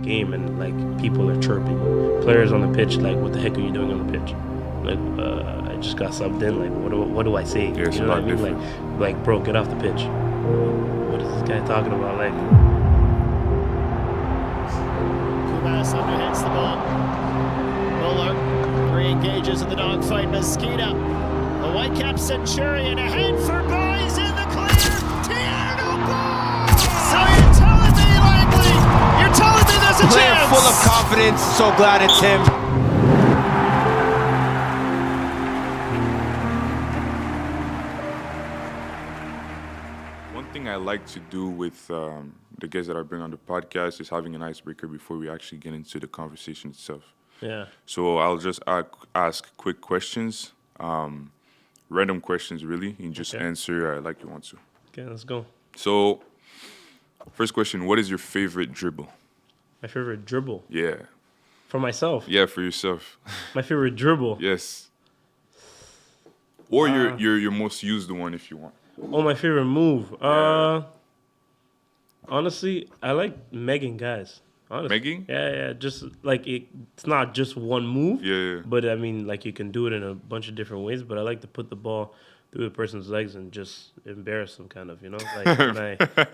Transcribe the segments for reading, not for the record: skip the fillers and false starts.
game and like people are chirping. Players on the pitch, like, what the heck are you doing on the pitch? Like, I just got subbed in. Like, what do I say? Yeah, you know what I mean? Like, bro, get off the pitch. What is this guy talking about? Like, Kubas underhits the ball. Müller re-engages in the dogfight. Mosquito, the Whitecaps Centurion ahead for Bah. He's in the clear. Thierno Bah. So you're telling me, Langley, you're telling me there's a Player chance. full of confidence. So glad it's him. One thing I like to do with the guests that I bring on the podcast is having an icebreaker before we actually get into the conversation itself. yeah. So I'll just ask quick questions, random questions really, and just Okay. answer like you want to. Okay, let's go. So, first question, what is your favorite dribble? My favorite dribble Yeah. for myself. Yeah, for yourself. My favorite dribble. Yes. Or your most used one if you want. Oh, my favorite move. Yeah. Honestly, I like megging guys. Honestly. Megging? Yeah. Just like it's not just one move. Yeah. But I mean, like you can do it in a bunch of different ways. But I like to put the ball through the person's legs and just embarrass them, kind of. You know, like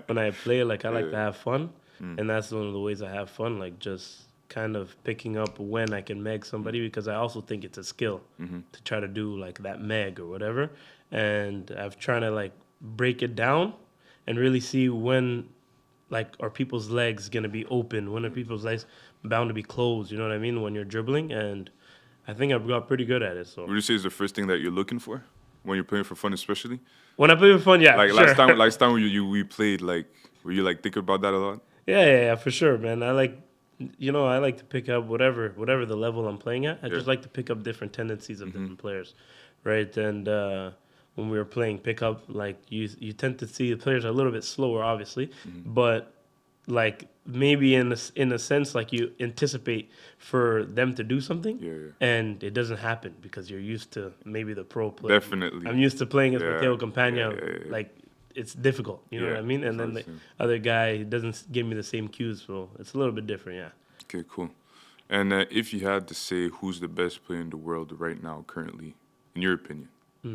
when I play, like I like to have fun, and that's one of the ways I have fun. Like just kind of picking up when I can meg somebody, because I also think it's a skill to try to do like that meg or whatever. And I've trying to like break it down and really see when like are people's legs gonna be open, when are people's legs bound to be closed, you know what I mean, when you're dribbling. And I think I've got pretty good at it. So Would you say is the first thing that you're looking for when you're playing for fun, especially? when I play for fun, yeah, Like for sure. last time we played, like were you like thinking about that a lot? Yeah, for sure, man. I like, I like to pick up whatever the level I'm playing at. I just Yeah. like to pick up different tendencies of different players, right? And when we were playing pickup, like you tend to see the players are a little bit slower, obviously, but like maybe in a sense, like you anticipate for them to do something, Yeah. and it doesn't happen because you're used to maybe the pro player. Definitely. I'm used to playing as Yeah. Mateo Campagna, Yeah. like it's difficult, you know Yeah, what I mean? And then the that's awesome. other guy doesn't give me the same cues, so it's a little bit different, yeah. Okay, cool. And if you had to say who's the best player in the world right now, currently, in your opinion? I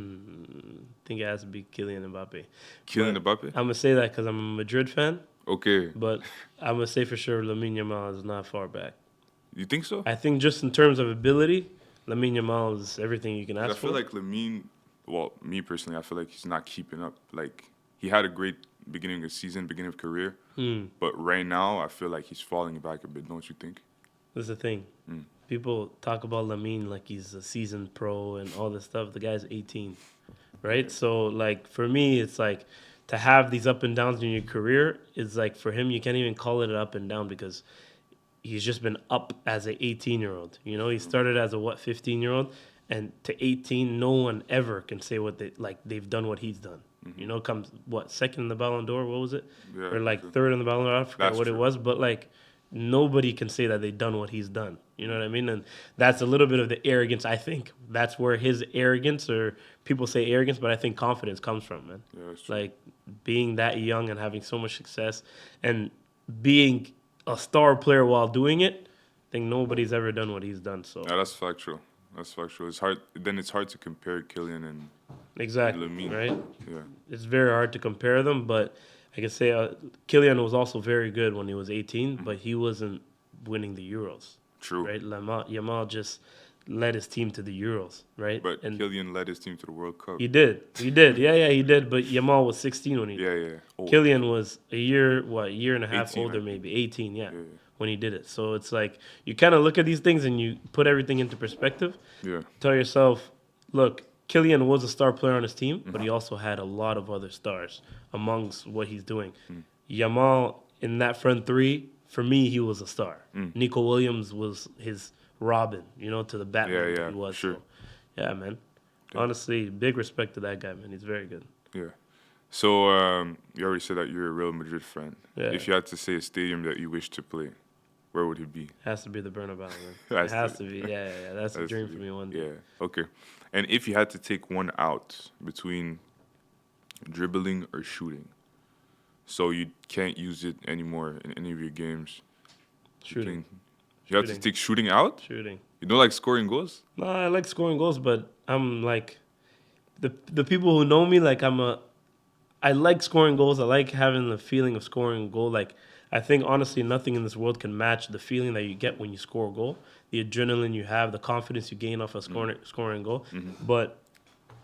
think it has to be Kylian Mbappé. Kylian But Mbappé? I'm gonna say that because I'm a Madrid fan, Okay. but I'm gonna say for sure Lamine Yamal is not far back. You think so? I think just in terms of ability, Lamine Yamal is everything you can I ask feel for. like Lamine, well, me personally, I feel like he's not keeping up. Like, he had a great beginning of season, beginning of career, but right now, I feel like he's falling back a bit, don't you think? That's the thing. People talk about Lamine like he's a seasoned pro and all this stuff. The guy's 18, right? So, like, for me, it's like to have these up and downs in your career is like for him, you can't even call it an up and down because he's just been up as an 18-year-old. You know, he started as a 15-year-old, and to 18, no one ever can say what they've done what he's done. You know, comes second in the Ballon d'Or? What was it? Yeah, Or like true. third in the Ballon d'Or? I forgot That's what it true. was, but like nobody can say that they've done what he's done. You know what I mean? And that's a little bit of the arrogance. I think that's where his arrogance, or people say arrogance, but I think confidence comes from, man. Yeah, that's true. Like being that young and having so much success and being a star player while doing it. I think nobody's ever done what he's done. So Yeah, that's factual. That's factual. It's hard. Then it's hard to compare Kylian and exactly, Lamine. right? Yeah. It's very hard to compare them, but I can say Kylian was also very good when he was 18, but he wasn't winning the Euros, True. right? Yamal just led his team to the Euros, right? But and Kylian led his team to the World Cup. he did, yeah, he did. But Yamal was 16 when he did. Yeah. Oh, Kylian was a year and a half 18, older, I think. maybe 18, yeah, Yeah. when he did it. So it's like you kind of look at these things and you put everything into perspective. Yeah. Tell yourself, look, Kylian was a star player on his team, but he also had a lot of other stars amongst what he's doing. Yamal in that front three, for me, he was a star. Nico Williams was his Robin, to the Batman Yeah, he was. sure. So, yeah, man. Honestly, big respect to that guy, man. He's very good. Yeah. So you already said that you're a Real Madrid fan. Yeah. If you had to say a stadium that you wish to play, where would it be? Has to be the Bernabeu, man. Has It has to to be. Yeah. That's a Has to dream be. for me one day. Yeah. Okay. And if you had to take one out between dribbling or shooting, so you can't use it anymore in any of your games, Shooting. You have to take shooting out? Shooting. You don't like scoring goals? No, I like scoring goals, but I'm like the people who know me. Like I like scoring goals. I like having the feeling of scoring a goal. Like I think honestly, nothing in this world can match the feeling that you get when you score a goal. The adrenaline you have, the confidence you gain off of scoring a goal. But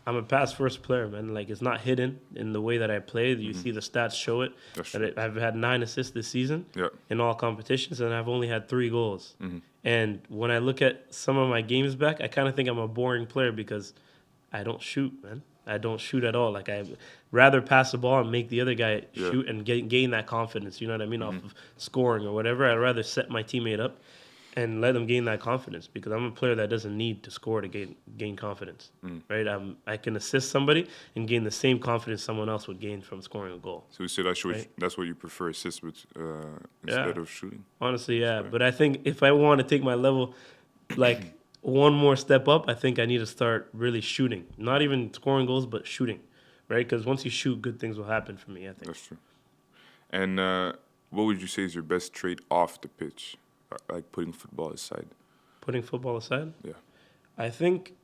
I'm a pass first player, man. Like it's not hidden in the way that I play. You see the stats show it. I've had 9 assists this season in all competitions, and I've only had 3 goals. And when I look at some of my games back, I kind of think I'm a boring player because I don't shoot, man. I don't shoot at all. Like I'd rather pass the ball and make the other guy shoot and gain that confidence. You know what I mean? Off of scoring or whatever. I'd rather set my teammate up and let them gain that confidence because I'm a player that doesn't need to score to gain confidence, right? I can assist somebody and gain the same confidence someone else would gain from scoring a goal. So you say that's what you prefer, assist with instead of shooting? Honestly, yeah. But I think if I want to take my level, like one more step up, I think I need to start really shooting. Not even scoring goals, but shooting, right? Because once you shoot, good things will happen for me, I think. That's true. And what would you say is your best trait off the pitch? Like putting football aside. Putting football aside? Yeah. I think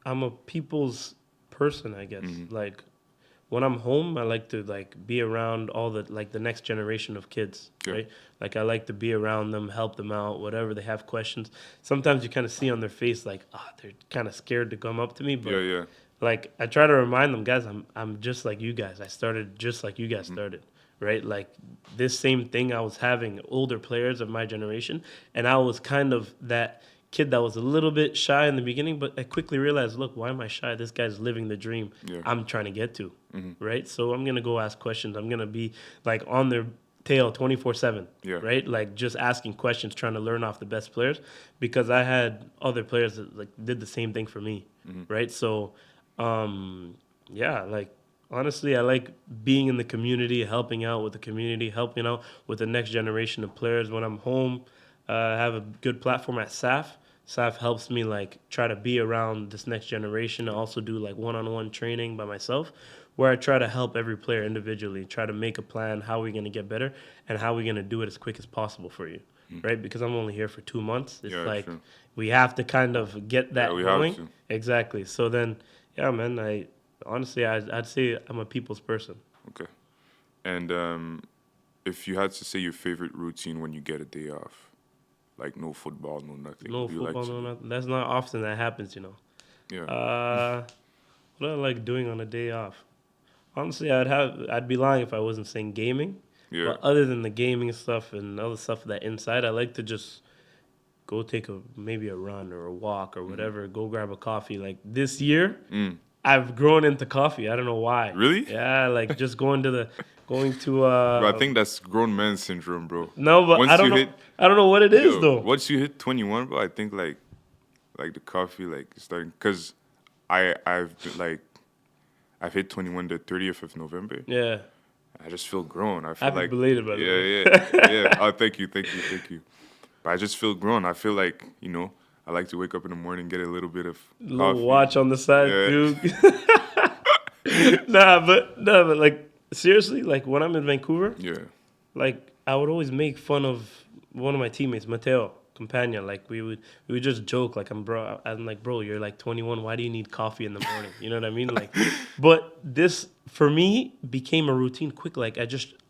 I'm a people's person, I guess. Like when I'm home, I like to like be around all the next generation of kids, right? Like I like to be around them, help them out, whatever they have questions. Sometimes you kind of see on their face like, they're kind of scared to come up to me, but like I try to remind them, guys, I'm just like you guys. I started just like you guys started. Right? Like this same thing I was having older players of my generation, and I was kind of that kid that was a little bit shy in the beginning, but I quickly realized, look, why am I shy? This guy's living the dream I'm trying to get to, right? So I'm going to go ask questions. I'm going to be like on their tail 24/7, right? Like just asking questions, trying to learn off the best players because I had other players that like did the same thing for me, right? So, like, honestly, I like being in the community, helping out with the community, helping out with the next generation of players. When I'm home, I have a good platform at SAF. SAF helps me like try to be around this next generation. I also do like one-on-one training by myself where I try to help every player individually, try to make a plan, how we're going to get better and how we're going to do it as quick as possible for you, right? Because I'm only here for 2 months. It's we have to kind of get that going. Exactly. So then, man, honestly, I'd say I'm a people's person. Okay. And if you had to say your favorite routine when you get a day off, like no football, no nothing. No football, no nothing. That's not often that happens, you know. Yeah. What do I like doing on a day off? Honestly, I'd be lying if I wasn't saying gaming. Yeah. But other than the gaming stuff and other stuff that inside, I like to just go take maybe a run or a walk or whatever. Go grab a coffee. Like this year. I've grown into coffee. I don't know why. Really? Yeah, like just going to. Bro, I think that's grown man syndrome, bro. No, but I don't know. I don't know what it is though. Once you hit 21, bro, I think like the coffee like starting because I've hit 21 the 30th of November. Yeah. I just feel grown. I feel Happy like belated, by the way. Yeah. Oh, thank you. But I just feel grown. I feel like I like to wake up in the morning, get a little bit of coffee. Little watch on the side, too. Nah, but like seriously, like when I'm in Vancouver, like I would always make fun of one of my teammates, Mateo Campagna. Like we would just joke, like I'm like, bro, you're like 21. Why do you need coffee in the morning? You know what I mean? Like, but this for me became a routine quick. Like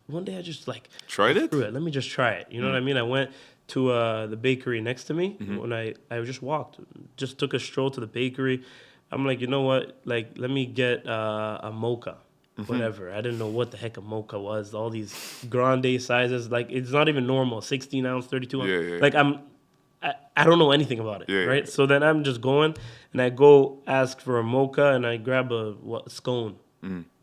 one day I just like tried it. Let me just try it. You know what I mean? I went to the bakery next to me when I just walked, just took a stroll to the bakery. I'm like, you know what? Like, let me get a mocha, whatever. I didn't know what the heck a mocha was. All these grande sizes, like it's not even normal. 16 ounce, 32 ounce. Yeah. Like I don't know anything about it, right? Yeah. So then I'm just going and I go ask for a mocha and I grab a scone.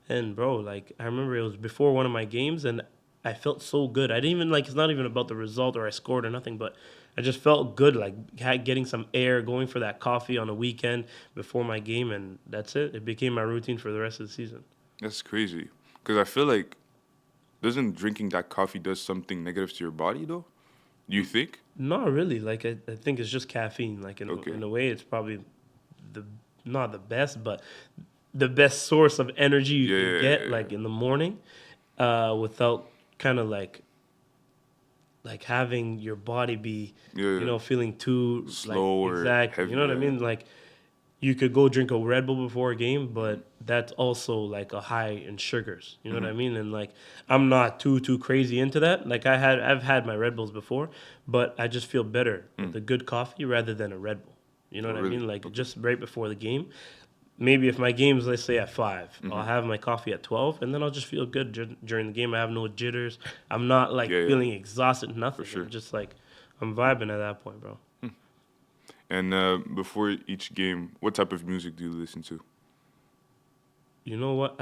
And bro, like I remember it was before one of my games and I felt so good. I didn't even it's not even about the result or I scored or nothing, but I just felt good, like getting some air, going for that coffee on a weekend before my game, and that's it. It became my routine for the rest of the season. That's crazy. Because I feel like, doesn't drinking that coffee does something negative to your body, though? Do you think? Not really. Like, I think it's just caffeine. Like, in a way, it's probably not the best, but the best source of energy you can get, like, in the morning without kind of, like like having your body be, Yeah. you know, feeling too Slow like, or exactly. heavy, You know what I yeah. mean? Like you could go drink a Red Bull before a game, but that's also like a high in sugars. You know what I mean? And like I'm not too crazy into that. Like I've had my Red Bulls before, but I just feel better with a good coffee rather than a Red Bull. You know Oh, what I really? mean? Like Okay. just right before the game. Maybe if my game's, let's say, at 5, I'll have my coffee at 12, and then I'll just feel good during the game. I have no jitters. I'm not, like, Yeah, yeah. feeling exhausted, nothing. sure. I'm just, like, I'm vibing at that point, bro. And before each game, what type of music do you listen to? You know what?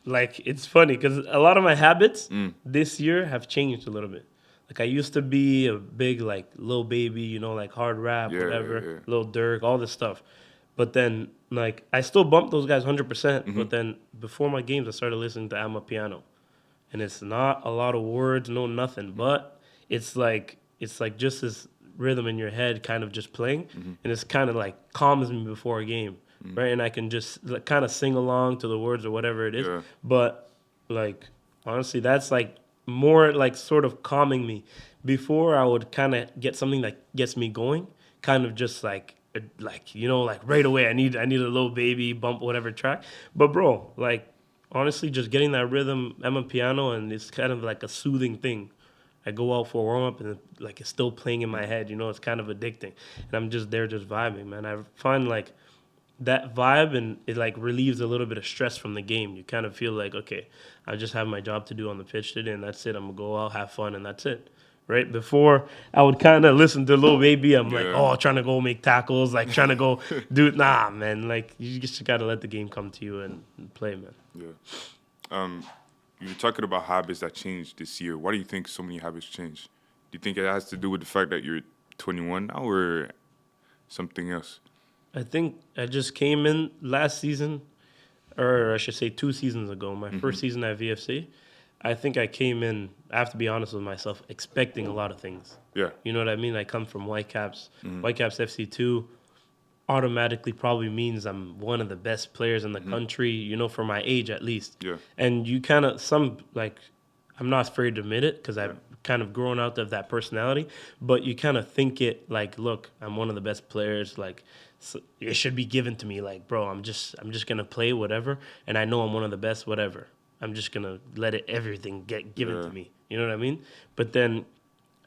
It's funny because a lot of my habits this year have changed a little bit. Like, I used to be a big, like, Lil Baby, you know, like, hard rap, Yeah, whatever, yeah. Lil Durk, all this stuff. But then, like, I still bump those guys 100%. But then before my games, I started listening to I'm a Piano. And it's not a lot of words, no nothing, but it's like just this rhythm in your head kind of just playing, and it's kind of like calms me before a game, right? And I can just like, kind of sing along to the words or whatever it is. Yeah. But like honestly, that's like more like sort of calming me. Before I would kind of get something that gets me going, kind of just like you know, like right away I need a Little Baby bump whatever track. But bro, like honestly, just getting that rhythm, I'm a piano, and it's kind of like a soothing thing. I go out for a warm up, and like it's still playing in my head. You know, it's kind of addicting, and I'm just there, just vibing, man. I find like that vibe, and it like relieves a little bit of stress from the game. You kind of feel like, okay, I just have my job to do on the pitch today, and that's it. I'm gonna go out, have fun, and that's it. Right before, I would kind of listen to Lil Baby. I'm like, Yeah. oh, trying to go make tackles, like trying to go do. Nah, man. Like you just gotta let the game come to you and play, man. Yeah. You're talking about habits that changed this year. Why do you think so many habits changed? Do you think it has to do with the fact that you're 21 now or something else? I think I just came in last season, or I should say 2 seasons ago, my first season at VFC. I think I came in, I have to be honest with myself, expecting a lot of things. Yeah. You know what I mean? I come from Whitecaps. Whitecaps FC 2 automatically probably means I'm one of the best players in the country, you know, for my age at least. Yeah. And you kind of, I'm not afraid to admit it because I've kind of grown out of that personality, but you kind of think it like, look, I'm one of the best players, like, so it should be given to me. Like, bro, I'm just gonna play whatever, and I know I'm one of the best, whatever. I'm just gonna let everything get given to me. You know what I mean? But then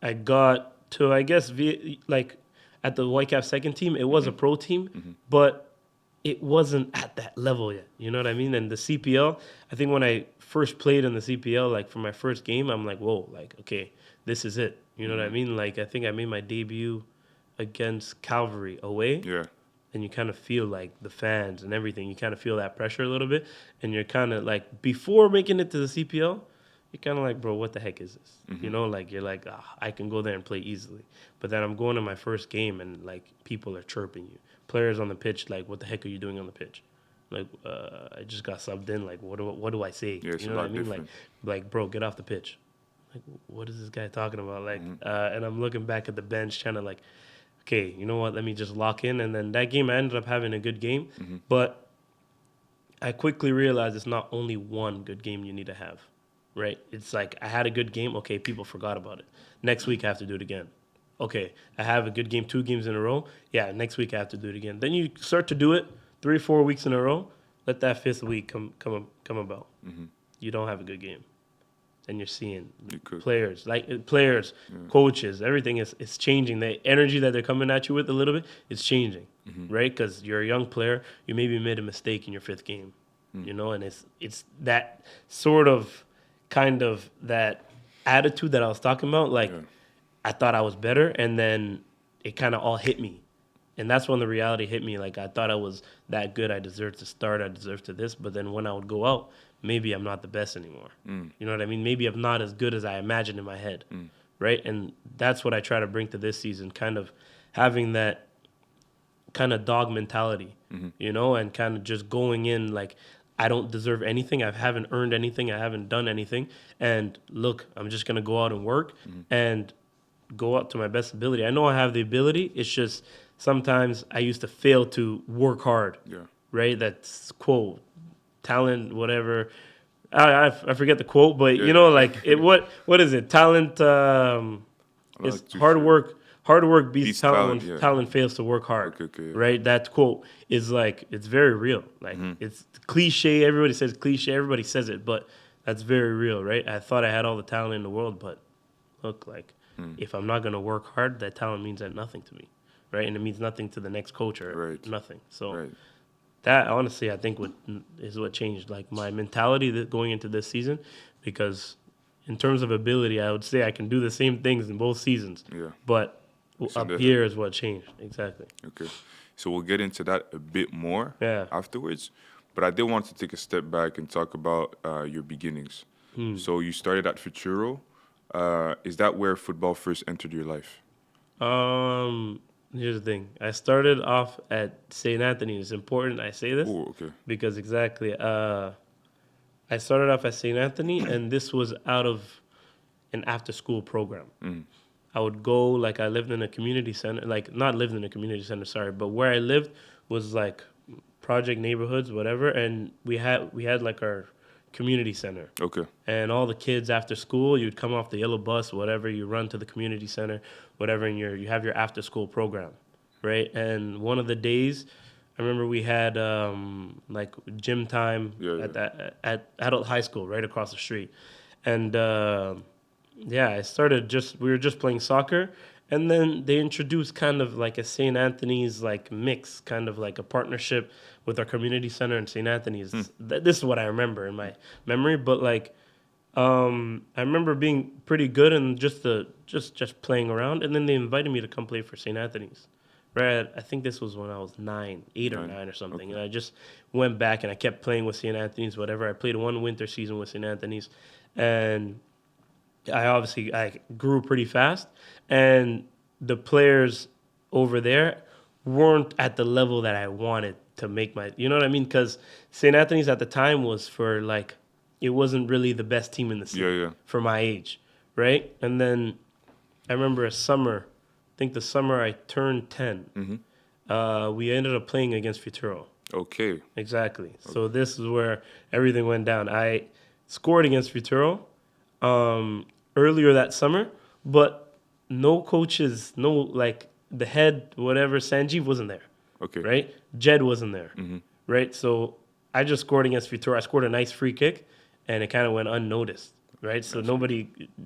I got to, I guess, at the Whitecaps second team, it was a pro team, but it wasn't at that level yet. You know what I mean? And the CPL, I think when I first played in the CPL, like for my first game, I'm like, whoa, like, okay, this is it. You know what I mean? Like, I think I made my debut against Calvary away. Yeah. And you kind of feel like the fans and everything. You kind of feel that pressure a little bit. And you're kind of like, before making it to the CPL, you're kind of like, bro, what the heck is this? You know, like, you're like, I can go there and play easily. But then I'm going to my first game and, like, people are chirping you. Players on the pitch, like, what the heck are you doing on the pitch? Like, I just got subbed in. Like, what do I say? Yeah, it's you know a what I lot mean? different. Like, bro, get off the pitch. Like, what is this guy talking about? Like, and I'm looking back at the bench trying to, like, okay, you know what? Let me just lock in. And then that game, I ended up having a good game. But I quickly realized it's not only one good game you need to have, right? It's like I had a good game. Okay, people forgot about it. Next week, I have to do it again. Okay, I have a good game 2 games in a row. Yeah, next week, I have to do it again. Then you start to do it 3-4 weeks in a row. Let that 5th week come about. You don't have a good game. And you're seeing players, coaches, everything is changing. The energy that they're coming at you with a little bit is changing, right? Because you're a young player. You maybe made a mistake in your 5th game, you know, and it's that sort of kind of that attitude that I was talking about. Like, I thought I was better, and then it kind of all hit me. And that's when the reality hit me. Like, I thought I was that good. I deserved to start. I deserved to this. But then when I would go out, maybe I'm not the best anymore. You know what I mean? Maybe I'm not as good as I imagined in my head, right? And that's what I try to bring to this season, kind of having that kind of dog mentality, you know, and kind of just going in like, I don't deserve anything. I haven't earned anything. I haven't done anything. And look, I'm just going to go out and work and go out to my best ability. I know I have the ability. It's just sometimes I used to fail to work hard, right? That's quote, talent, whatever. I forget the quote, but you know, like what is it? Talent. It's too hard sure. work. Hard work beats Beats talent talent, when yeah. talent fails to work hard. Okay, yeah. Right? That quote is like, it's very real. Like, it's cliche. Everybody says cliche. Everybody says it, but that's very real, right? I thought I had all the talent in the world, but look, like, if I'm not going to work hard, that talent means nothing to me, right? And it means nothing to the next coach or Right. nothing. So Right. that, honestly, I think is what changed, like, my mentality going into this season, because in terms of ability, I would say I can do the same things in both seasons. Yeah. But So up the- here is what changed. Exactly. Okay. So we'll get into that a bit more Yeah. afterwards. But I did want to take a step back and talk about your beginnings. So you started at Futuro. Is that where football first entered your life? Here's the thing. I started off at St. Anthony. It's important I say this Oh, okay. because exactly. I started off at St. Anthony, and this was out of an after-school program. I would go, like, I lived in a community center, like, not lived in a community center, sorry, but where I lived was like project neighborhoods, whatever, and we had like our community center. Okay. And all the kids after school, you'd come off the yellow bus, whatever, you run to the community center, whatever, and you have your after school program, right? And one of the days, I remember we had like gym time at Adult High School right across the street. And we were just playing soccer, and then they introduced kind of like a St. Anthony's like mix, kind of like a partnership with our community center and St. Anthony's. This is what I remember in my memory, but like I remember being pretty good and just playing around, and then they invited me to come play for St. Anthony's. Right, I think this was when I was 8 or 9 or something, and I just went back and I kept playing with St. Anthony's, whatever. I played one winter season with St. Anthony's, and I grew pretty fast, and the players over there weren't at the level that I wanted to make you know what I mean? Because St. Anthony's at the time was it wasn't really the best team in the city for my age, right? And then I remember I think the summer I turned 10, we ended up playing against Futuro. Okay. Exactly. So this is where everything went down. I scored against Futuro earlier that summer, but no coaches, the head, whatever, Sanjeev wasn't there. Okay. Right? Jed wasn't there. Right? So I just scored against Futuro. I scored a nice free kick, and it kind of went unnoticed. Right? So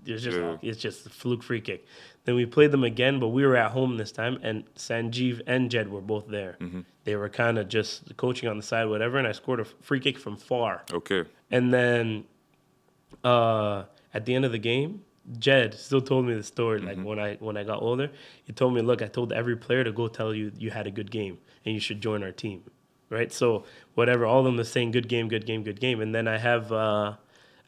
it's just a fluke free kick. Then we played them again, but we were at home this time, and Sanjeev and Jed were both there. They were kind of just coaching on the side, whatever, and I scored a free kick from far. Okay. And then at the end of the game, Jed still told me the story. Like when I got older, he told me, "Look, I told every player to go tell you had a good game and you should join our team." Right? So whatever, all of them are saying good game, good game, good game. And then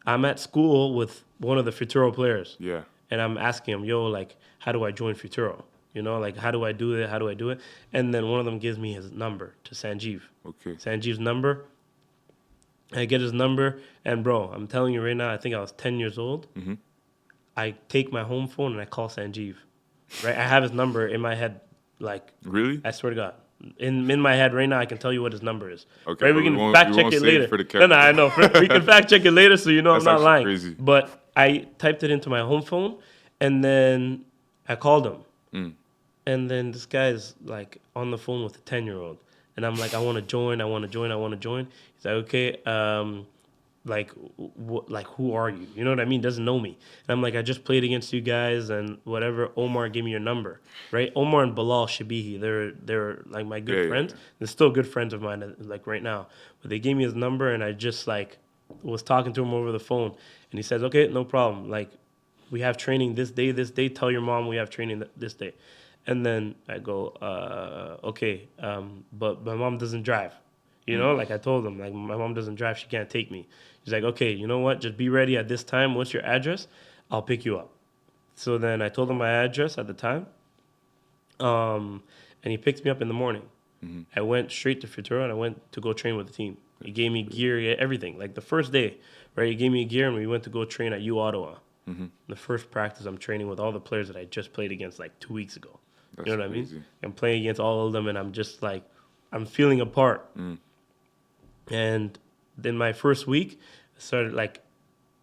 I'm at school with one of the Futuro players. Yeah. And I'm asking him, "Yo, like, how do I join Futuro? You know, like, how do I do it? How do I do it?" And then one of them gives me his number to Sanjeev. Okay. Sanjeev's number. I get his number, and bro, I'm telling you right now, I think I was 10 years old. I take my home phone and I call Sanjeev. Right? I have his number in my head, like, really? I swear to God. In my head right now, I can tell you what his number is. Okay, right? We can fact check it later. For the no, I know. We can fact check it later, so you know I'm not lying. Crazy. But I typed it into my home phone, and then I called him. And then this guy's like on the phone with a 10-year-old, and I'm like, I want to join. He's like, okay, like who are you? You know what I mean? Doesn't know me. And I'm like, I just played against you guys and whatever. Omar gave me your number, right? Omar and Bilal Shabihi, they're like my good friends. They're still good friends of mine, like right now. But they gave me his number, and I just like was talking to him over the phone, and he says, okay, no problem. Like, we have training this day. Tell your mom we have training this day. And then I go, okay, but my mom doesn't drive. You know, like I told him, like, my mom doesn't drive. She can't take me. He's like, okay, you know what? Just be ready at this time. What's your address? I'll pick you up. So then I told him my address at the time. And he picked me up in the morning. I went straight to Futuro, and I went to go train with the team. He gave me gear, everything. Like the first day, right? He gave me gear, and we went to go train at U Ottawa. The first practice, I'm training with all the players that I just played against like 2 weeks ago. That's you know what crazy. I mean? I'm playing against all of them, and I'm just like, I'm feeling a part. And then my first week, I started like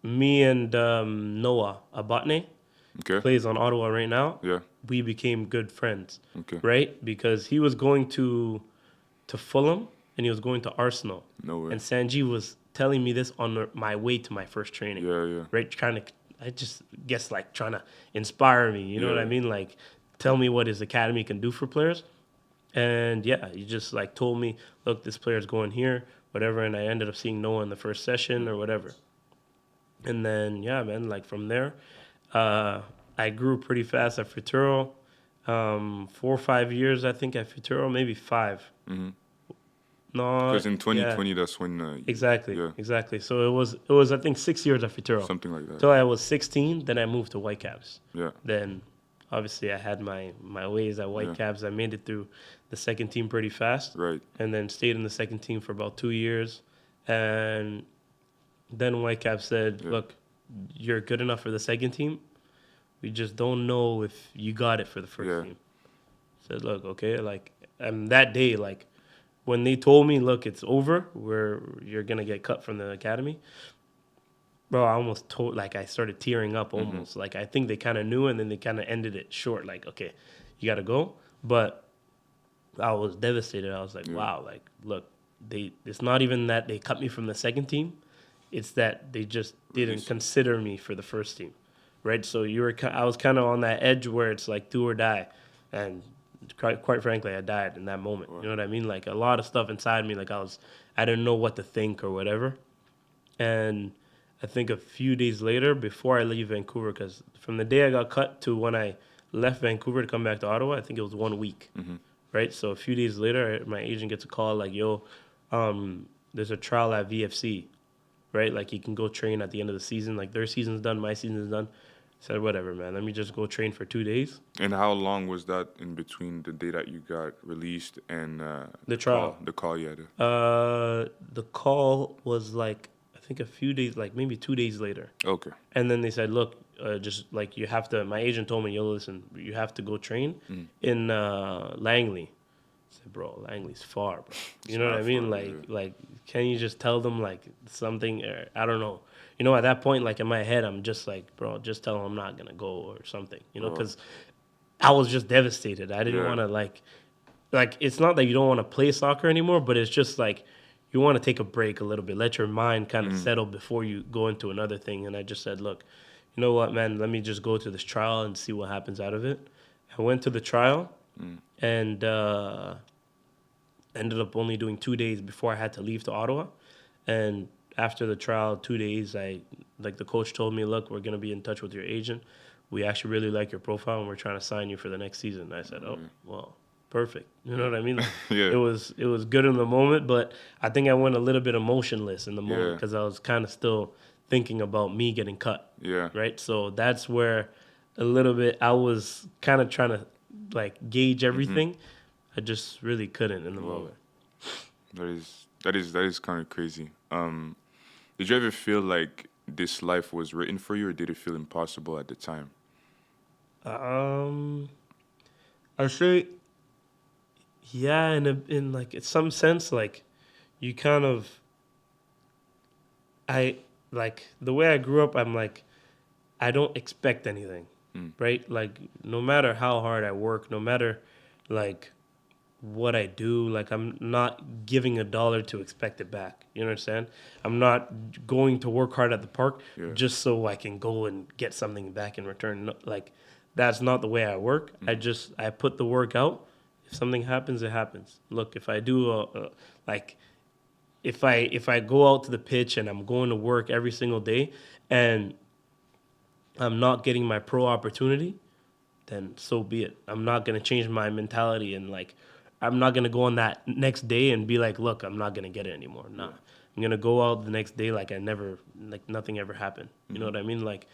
me and Noah Abatne. Okay. plays on Ottawa right now. Yeah. We became good friends. Okay. Right? Because he was going to Fulham and he was going to Arsenal. No way. And Sanji was telling me this on my way to my first training. Yeah. Right? I just guess like trying to inspire me. You know what I mean? Like tell me what his academy can do for players. And yeah, he just like told me, look, this player's going here, whatever. And I ended up seeing Noah in the first session or whatever. And then, yeah, man, like from there, I grew pretty fast at Futuro. 4 or 5 years, I think, at Futuro, maybe 5. Mm-hmm. No, Because in 2020, that's when... Exactly. So it was I think 6 years at Futuro. Something like that. Till I was 16, then I moved to Whitecaps. Yeah. Then, obviously, I had my ways at Whitecaps. I made it through the second team pretty fast. Right. And then stayed in the second team for about 2 years. And then Whitecaps said, look, you're good enough for the second team. We just don't know if you got it for the first team. Said, look, okay, like, and that day, like, when they told me, look, it's over, you're going to get cut from the academy, bro, I started tearing up almost. Like, I think they kind of knew, and then they kind of ended it short, like, okay, you got to go. But I was devastated. I was like, wow, like, look, it's not even that they cut me from the second team. It's that they just didn't consider me for the first team, right? So I was kind of on that edge where it's like do or die, and quite frankly, I died in that moment. You know what I mean? Like a lot of stuff inside me, like I didn't know what to think or whatever. And I think a few days later, before I leave Vancouver, because from the day I got cut to when I left Vancouver to come back to Ottawa, I think it was 1 week, right? So a few days later, my agent gets a call like, yo, there's a trial at VFC. Right? Like, you can go train at the end of the season. Like, their season's done, my season's done. I said, whatever, man. Let me just go train for 2 days. And how long was that in between the day that you got released and the trial? The call, The call was, like, I think a few days, like, maybe 2 days later. Okay. And then they said, look, just, like, you have to, my agent told me, yo, listen, you have to go train in Langley. I said, bro, Langley's far, bro. You know what I mean? Like, can you just tell them, like, something? I don't know. You know, at that point, like, in my head, I'm just like, bro, just tell them I'm not going to go or something. You know, because I was just devastated. I didn't want to, like, it's not that you don't want to play soccer anymore, but it's just, like, you want to take a break a little bit. Let your mind kind of settle before you go into another thing. And I just said, look, you know what, man? Let me just go to this trial and see what happens out of it. I went to the trial. And ended up only doing 2 days before I had to leave to Ottawa. And after the trial, 2 days, the coach told me, look, we're going to be in touch with your agent. We actually really like your profile, and we're trying to sign you for the next season. And I said, oh, well, perfect. You know what I mean? Like, it was good in the moment, but I think I went a little bit emotionless in the moment because I was kind of still thinking about me getting cut. Yeah. Right? So that's where a little bit I was kind of trying to, like, gauge everything. I just really couldn't in the moment. That is kind of crazy. Did you ever feel like this life was written for you, or did it feel impossible at the time? I say, yeah, in like in some sense, like you kind of, like the way I grew up, I'm like, I don't expect anything. Right? Like, no matter how hard I work, no matter, like, what I do, like, I'm not giving $1 to expect it back. You understand? I'm not going to work hard at the park just so I can go and get something back in return. No, like, that's not the way I work. I put the work out. If something happens, it happens. Look, if I do, if I go out to the pitch and I'm going to work every single day and I'm not getting my pro opportunity, then so be it. I'm not going to change my mentality and, like, I'm not going to go on that next day and be like, look, I'm not going to get it anymore. Nah. I'm going to go out the next day like nothing ever happened. You know what I mean? Like,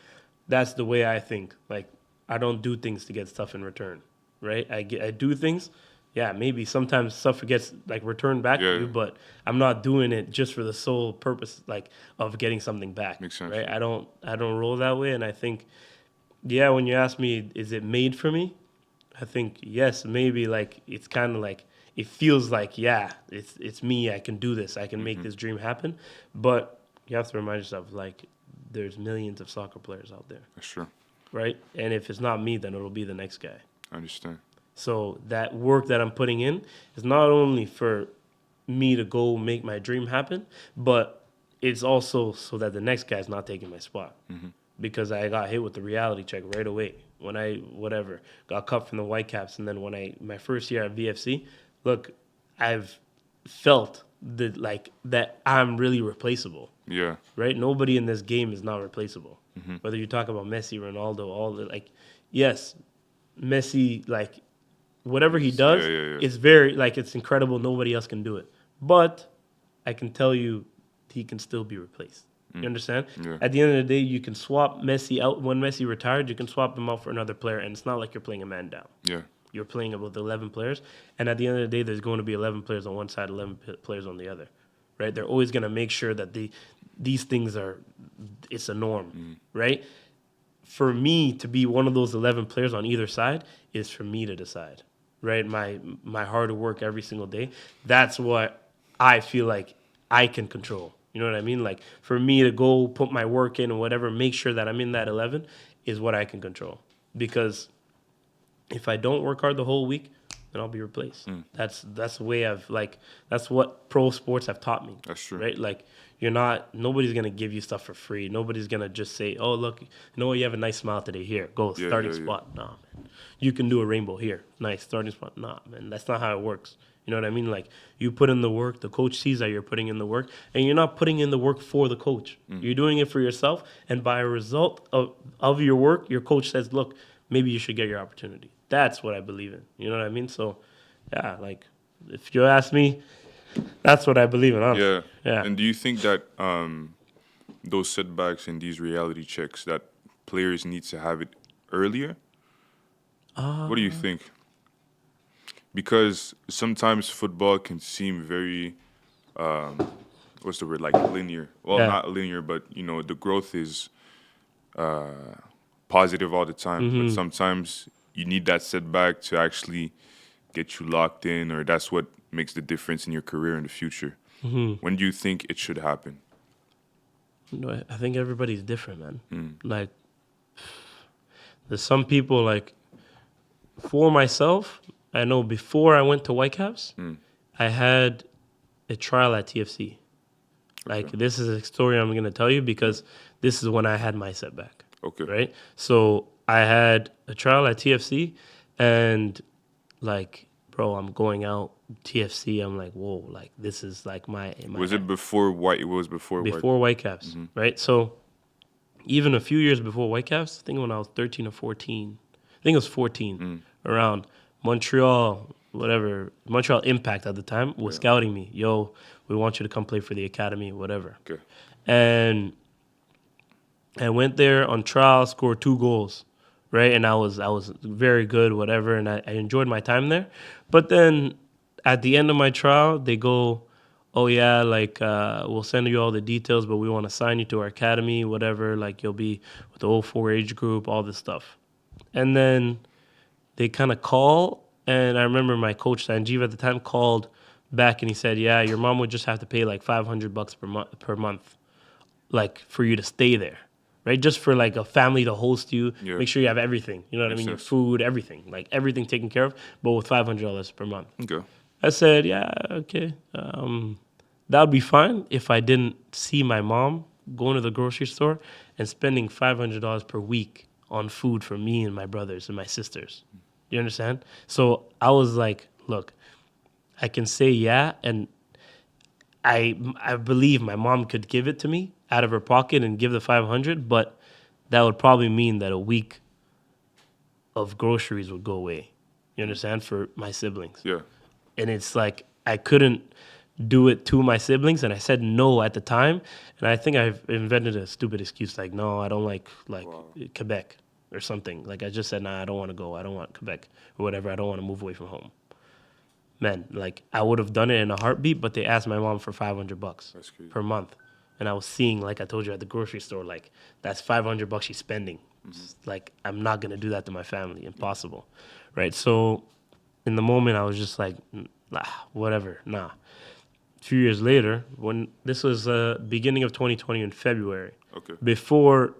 that's the way I think. Like, I don't do things to get stuff in return, right? I do things. Yeah, maybe sometimes stuff gets, like, returned back to you, but I'm not doing it just for the sole purpose, like, of getting something back. Makes sense. Right? I don't roll that way, and I think, yeah, when you ask me, is it made for me? I think, yes, maybe, like, it's kind of like, it feels like, yeah, it's me, I can do this, I can make this dream happen, but you have to remind yourself, like, there's millions of soccer players out there. Sure. right? And if it's not me, then it'll be the next guy. I understand. So that work that I'm putting in is not only for me to go make my dream happen, but it's also so that the next guy's not taking my spot. Because I got hit with the reality check right away when I got cut from the Whitecaps, and then when my first year at VFC, look, I've felt that I'm really replaceable. Yeah. Right? Nobody in this game is not replaceable. Whether you talk about Messi, Ronaldo, yes, Messi, whatever he does, it's very, it's incredible. Nobody else can do it. But I can tell you, he can still be replaced. You understand? Yeah. At the end of the day, you can swap Messi out. When Messi retired, you can swap him out for another player, and it's not like you're playing a man down. Yeah. You're playing with 11 players, and at the end of the day, there's going to be 11 players on one side, 11 players on the other, right? They're always going to make sure that these things it's a norm, right? For me to be one of those 11 players on either side is for me to decide, right? My hard work every single day, that's what I feel like I can control. You know what I mean? For me to go put my work in and whatever, make sure that I'm in that 11 is what I can control. Because if I don't work hard the whole week, then I'll be replaced. That's the way that's what pro sports have taught me. That's true. Right? Nobody's going to give you stuff for free. Nobody's going to just say, oh, look, you know what, you have a nice smile today. Here, go, starting spot. Nah, man. You can do a rainbow here. Nice, starting spot. Nah, man, that's not how it works. You know what I mean? You put in the work, the coach sees that you're putting in the work, and you're not putting in the work for the coach. You're doing it for yourself, and by a result of your work, your coach says, look, maybe you should get your opportunity. That's what I believe in. You know what I mean? So, yeah, if you ask me, that's what I believe in, honestly. Yeah. And do you think that those setbacks and these reality checks, that players need to have it earlier? What do you think? Because sometimes football can seem very, what's the word, linear. Well, not linear, but, the growth is positive all the time. But sometimes you need that setback to actually get you locked in, or that's what makes the difference in your career in the future. When do you think it should happen? I think everybody's different, man. There's some people, for myself, I know before I went to Whitecaps, I had a trial at TFC. This is a story I'm going to tell you because this is when I had my setback. Okay. Right? So I had a trial at TFC, and bro, I'm going out TFC. I'm like, whoa, this is my. Was it before White? It was before Whitecaps, right? So even a few years before Whitecaps, I think when I was 13 or 14, I think it was 14, around Montreal, Montreal Impact at the time was scouting me. Yo, we want you to come play for the academy, whatever. Okay. And I went there on trial, scored 2 goals, right? And I was very good, whatever, and I enjoyed my time there. But then at the end of my trial, they go, oh yeah, we'll send you all the details, but we want to sign you to our academy, whatever. You'll be with the 04 age group, all this stuff. And then they kind of call, and I remember my coach, Sanjeev, at the time, called back, and he said, yeah, your mom would just have to pay $500 per month, for you to stay there, right? Just for a family to host you, make sure you have everything, you know what I mean? Your food, everything, everything taken care of, but with $500 per month. Okay. I said, yeah, okay. That would be fine if I didn't see my mom going to the grocery store and spending $500 per week on food for me and my brothers and my sisters. You understand? So I was like, look, I can say yeah, and I believe my mom could give it to me out of her pocket and give the $500, but that would probably mean that a week of groceries would go away. You understand? For my siblings. Yeah. And it's I couldn't do it to my siblings, and I said no at the time. And I think I've invented a stupid excuse no, I don't like Quebec or something. I just said, nah, I don't want to go. I don't want Quebec or whatever. I don't want to move away from home. Man, I would have done it in a heartbeat, but they asked my mom for $500 per month. And I was seeing, like I told you, at the grocery store, that's $500 she's spending. I'm not going to do that to my family. Impossible. Right? So in the moment, I was just whatever, nah. A few years later, when this was beginning of 2020 in February, okay, before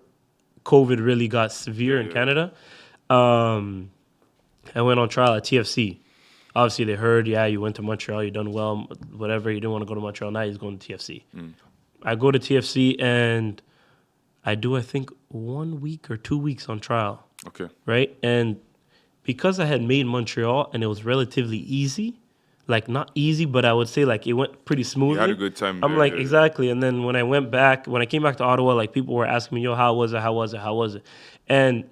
COVID really got severe in Canada, I went on trial at TFC. Obviously, they heard, you went to Montreal, you done well, whatever. You didn't want to go to Montreal. Now he's going to TFC. I go to TFC, and I do, I think, 1 week or 2 weeks on trial. Okay. Right? And because I had made Montreal, and it was relatively easy, like not easy, but I would say like it went pretty smoothly. You had a good time I'm there, like, yeah. exactly. And then when I came back to Ottawa, like people were asking me, yo, how was it? And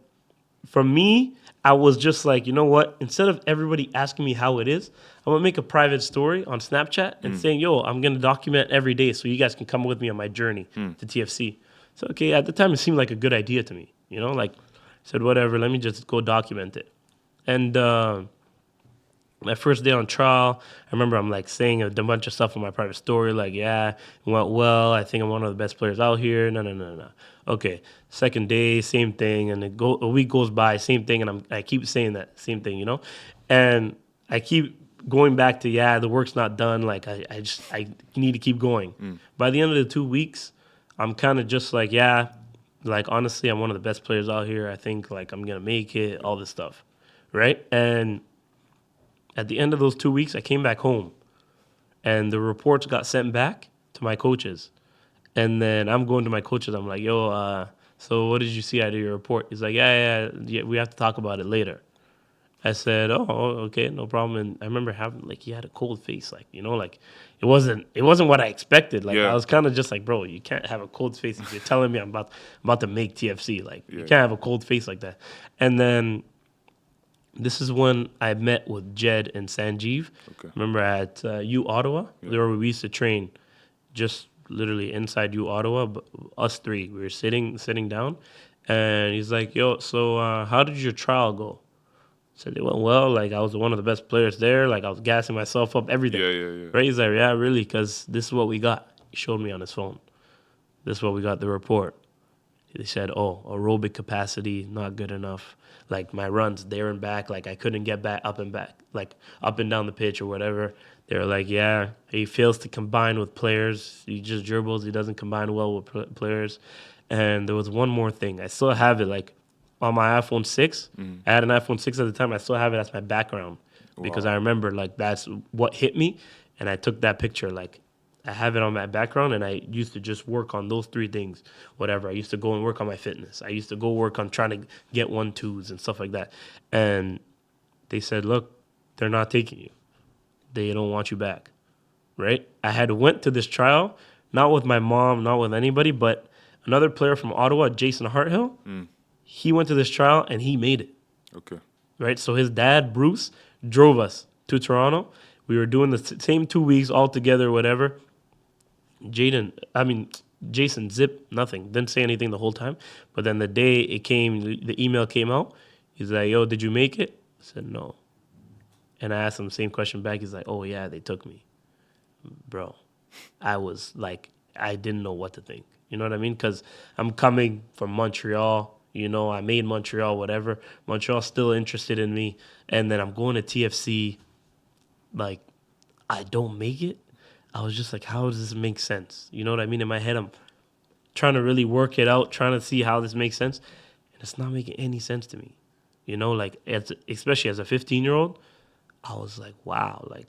for me, I was just like, you know what? Instead of everybody asking me how it is, I'm going to make a private story on Snapchat and saying, yo, I'm going to document every day so you guys can come with me on my journey to TFC. So, okay, at the time, it seemed like a good idea to me. You know, like, I said, whatever, let me just go document it. And my first day on trial, I remember I'm like saying a bunch of stuff on my private story, like, it went well. I think I'm one of the best players out here. No. Okay, second day, same thing, and a week goes by, same thing, and I keep saying that same thing, you know, and I keep going back to the work's not done. Like I need to keep going. By the end of the 2 weeks, I'm kind of just like like honestly, I'm one of the best players out here. I think like I'm gonna make it, all this stuff, right? And at the end of those 2 weeks, I came back home, and the reports got sent back to my coaches. And then I'm going to my coaches. I'm like, yo, so what did you see out of your report? He's like, yeah, we have to talk about it later. I said, oh, okay, no problem. And I remember having, like, he had a cold face, like, you know, like, it wasn't what I expected. Like, I was kind of just like, bro, you can't have a cold face if you're telling me I'm about to make TFC. Like, you can't have a cold face like that. And then this is when I met with Jed and Sanjeev. Okay. Remember at U Ottawa, where we used to train, just literally inside U Ottawa. But us three, we were sitting down, and he's like, "Yo, so how did your trial go?" I said it went well. Like I was one of the best players there. Like I was gassing myself up, everything. Yeah. Right? He's like, "Yeah, really, because this is what we got." He showed me on his phone. This is what we got. The report. They said, "Oh, aerobic capacity not good enough. Like my runs there and back, like I couldn't get back, like up and down the pitch or whatever." They were like, "Yeah, he fails to combine with players. He just dribbles. He doesn't combine well with players." And there was one more thing. I still have it, like on my iPhone 6. I had an iPhone 6 at the time. I still have it as my background because I remember like that's what hit me, and I took that picture like. I have it on my background, and I used to just work on those three things, whatever. I used to go and work on my fitness. I used to go work on trying to get 1-2s and stuff like that. And they said, look, they're not taking you. They don't want you back, right? I had went to this trial, not with my mom, not with anybody, but another player from Ottawa, Jason Harthill, he went to this trial, and he made it. Okay. Right? So his dad, Bruce, drove us to Toronto. We were doing the same 2 weeks all together, whatever. Jason zipped nothing, didn't say anything the whole time. But then the day it came, the email came out. He's like, yo, did you make it? I said, no. And I asked him the same question back. He's like, oh, yeah, they took me. Bro, I was like, I didn't know what to think. You know what I mean? Because I'm coming from Montreal. You know, I made Montreal, whatever. Montreal's still interested in me. And then I'm going to TFC. Like, I don't make it. I was just like, how does this make sense? You know what I mean? In my head, I'm trying to really work it out, trying to see how this makes sense. And it's not making any sense to me. You know, like, especially as a 15-year-old, I was like, wow, like,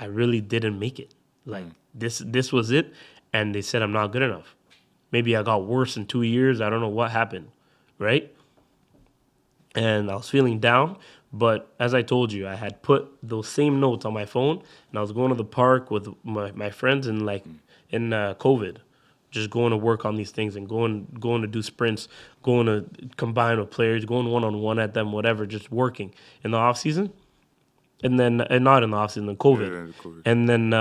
I really didn't make it. Like, this was it. And they said I'm not good enough. Maybe I got worse in 2 years. I don't know what happened, right? And I was feeling down. But as I told you, I had put those same notes on my phone, and I was going to the park with my friends in COVID, just going to work on these things and going to do sprints, going to combine with players, going one-on-one at them, whatever, just working in the off season, and not in the off season, in COVID. COVID. And then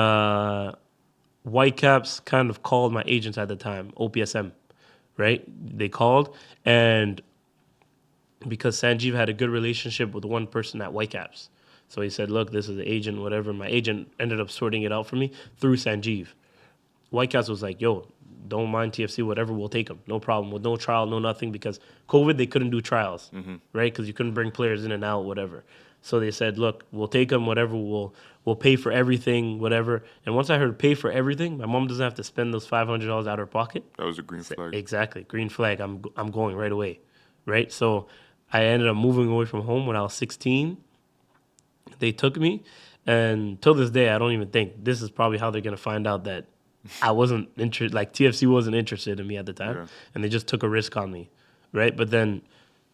Whitecaps kind of called my agents at the time, OPSM, right? They called, and because Sanjeev had a good relationship with one person at Whitecaps. So he said, look, this is the agent, whatever. My agent ended up sorting it out for me through Sanjeev. Whitecaps was like, yo, don't mind TFC, whatever, we'll take them. No problem. With no trial, no nothing, because COVID, they couldn't do trials, right? Because you couldn't bring players in and out, whatever. So they said, look, we'll take them, whatever, we'll pay for everything, whatever. And once I heard pay for everything, my mom doesn't have to spend those $500 out of her pocket. That was a green flag. Exactly. Green flag. I'm going right away, right? So I ended up moving away from home when I was 16. They took me, and till this day, I don't even think this is probably how they're going to find out that I wasn't interested, like TFC wasn't interested in me at the time, and they just took a risk on me, right? But then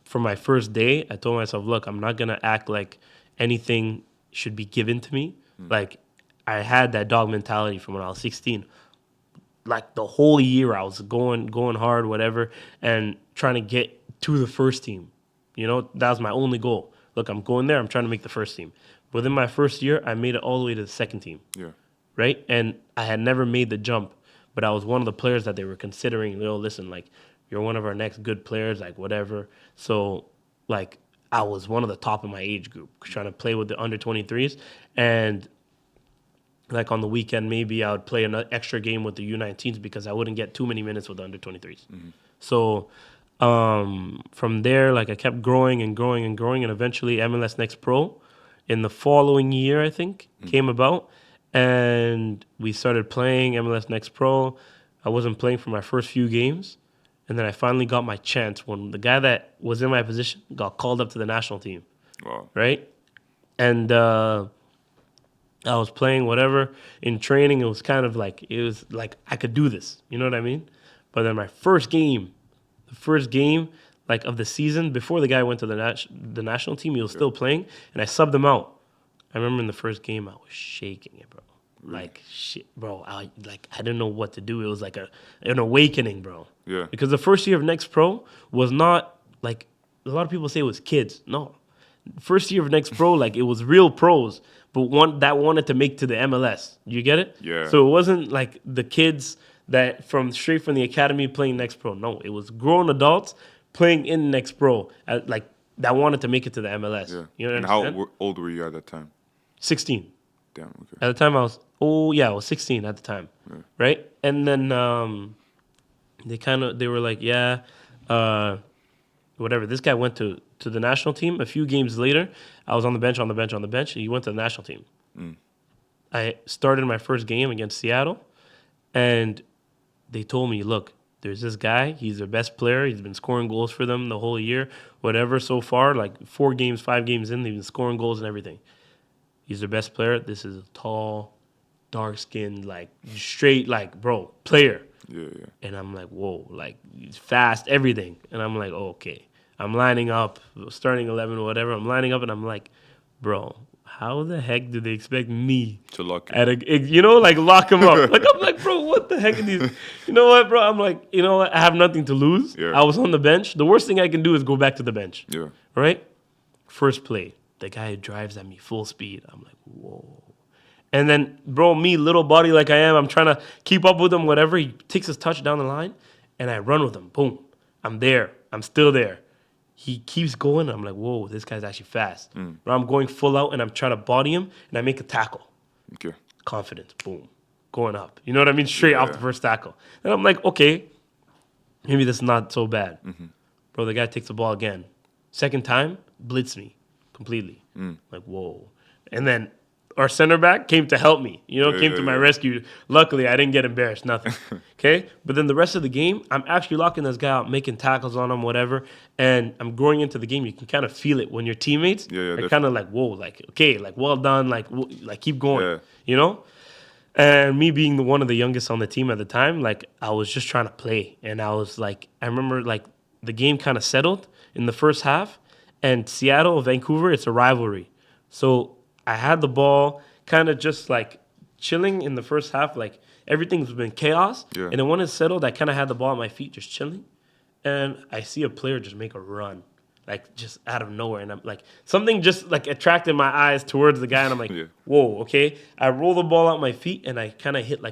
for my first day, I told myself, look, I'm not going to act like anything should be given to me. Like, I had that dog mentality from when I was 16. Like, the whole year, I was going hard, whatever, and trying to get to the first team. You know, that was my only goal. Look, I'm going there. I'm trying to make the first team. Within my first year, I made it all the way to the second team. Yeah. Right? And I had never made the jump, but I was one of the players that they were considering, listen, like, you're one of our next good players, like, whatever. So, like, I was one of the top of my age group, trying to play with the under-23s. And, like, on the weekend, maybe I would play an extra game with the U19s because I wouldn't get too many minutes with the under-23s. So, from there, like, I kept growing and growing and growing, and eventually MLS Next Pro in the following year, I think, came about. And we started playing MLS Next Pro. I wasn't playing for my first few games. And then I finally got my chance when the guy that was in my position got called up to the national team. Wow. Right? And I was playing whatever. In training, it was like I could do this. You know what I mean? But then my first game, like, of the season, before the guy went to the national team, he was still playing, and I subbed him out. I remember in the first game, I was shaking it, bro. Like, shit, bro. I didn't know what to do. It was like an awakening, bro. Yeah. Because the first year of Next Pro was not, like, a lot of people say it was kids. No. First year of Next Pro, like, it was real pros, but one that wanted to make to the MLS. You get it? Yeah. So it wasn't like the kids that straight from the academy playing Next Pro. No, it was grown adults playing in Next Pro, like, that wanted to make it to the MLS. Yeah. You know what I mean? How old were you at that time? 16. Damn, okay. At the time, I was 16 at the time, right? And then they were like, whatever. This guy went to the national team. A few games later, I was on the bench. He went to the national team. I started my first game against Seattle, and they told me, look, there's this guy. He's their best player. He's been scoring goals for them the whole year, whatever, so far. Like, 5 games in, they've been scoring goals and everything. He's their best player. This is a tall, dark-skinned, like, straight, like, bro, player. Yeah. And I'm like, whoa, like, he's fast, everything. And I'm like, okay. I'm lining up, starting 11 or whatever. I'm lining up, and I'm like, bro, how the heck do they expect me to lock him? Lock him up? Like, I'm like, bro, what the heck are these? You know what, bro? I'm like, you know what? I have nothing to lose. Yeah. I was on the bench. The worst thing I can do is go back to the bench. Yeah. Right? First play. The guy drives at me full speed. I'm like, whoa. And then, bro, me, little body like I am, I'm trying to keep up with him, whatever. He takes his touch down the line, and I run with him. Boom. I'm there. I'm still there. He keeps going. I'm like, whoa, this guy's actually fast. But I'm going full out, and I'm trying to body him, and I make a tackle. Okay. Confidence. Boom. Going up. You know what I mean? Straight off the first tackle. And I'm like, okay, maybe this is not so bad. Bro, the guy takes the ball again. Second time, blitz me completely. Like, whoa. And then our center back came to help me, came to my rescue. Luckily, I didn't get embarrassed, nothing. Okay? But then the rest of the game, I'm actually locking this guy out, making tackles on him, whatever. And I'm growing into the game. You can kind of feel it when your teammates are kind of like, whoa, like, okay, like, well done, like keep going, And me being one of the youngest on the team at the time, like, I was just trying to play. And I was like, I remember, like, the game kind of settled in the first half. And Seattle, Vancouver, it's a rivalry. So I had the ball kind of just, like, chilling in the first half. Like, everything's been chaos. Yeah. And then when it settled, I kind of had the ball at my feet just chilling. And I see a player just make a run, like, just out of nowhere. And I'm like, something just, like, attracted my eyes towards the guy. And I'm like, whoa, okay. I roll the ball out my feet, and I kind of hit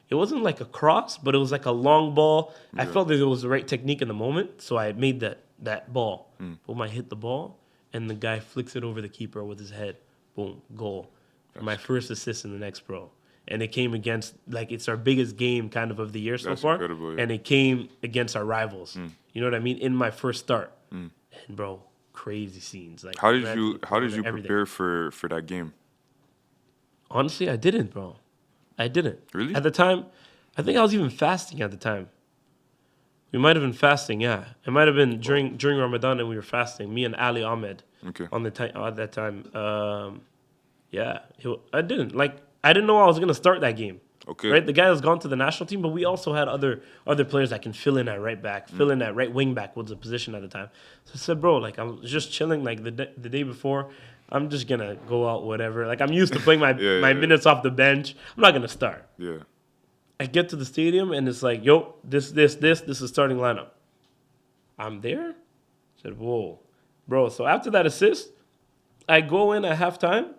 it wasn't like a cross, but it was like a long ball. Yeah. I felt that it was the right technique in the moment. So I made that ball. Boom, I hit the ball, and the guy flicks it over the keeper with his head. Boom, goal. My first assist in the Next Pro. and it came against, like, it's our biggest game kind of the year so That's far. incredible, yeah. And it came against our rivals. You know what I mean? In my first start. And, bro, crazy scenes. Like, How did man, you everything. prepare for that game? Honestly, I didn't, bro. I didn't. Really? At the time, I think I was even fasting at the time. We might have been fasting, yeah. It might have been during Ramadan and we were fasting. Me and Ali Ahmed Okay. on at that time. Yeah, I didn't. Like, I didn't know I was going to start that game. Okay. Right? The guy has gone to the national team, but we also had other players that can fill in at right back, fill in at right wing back was the position at the time. So I said, bro, like, I'm just chilling. Like, the day before, I'm just going to go out, whatever. Like, I'm used to playing my minutes off the bench. I'm not going to start. Yeah. I get to the stadium, and it's like, yo, this is starting lineup. I'm there? I said, whoa. Bro, so after that assist, I go in at halftime,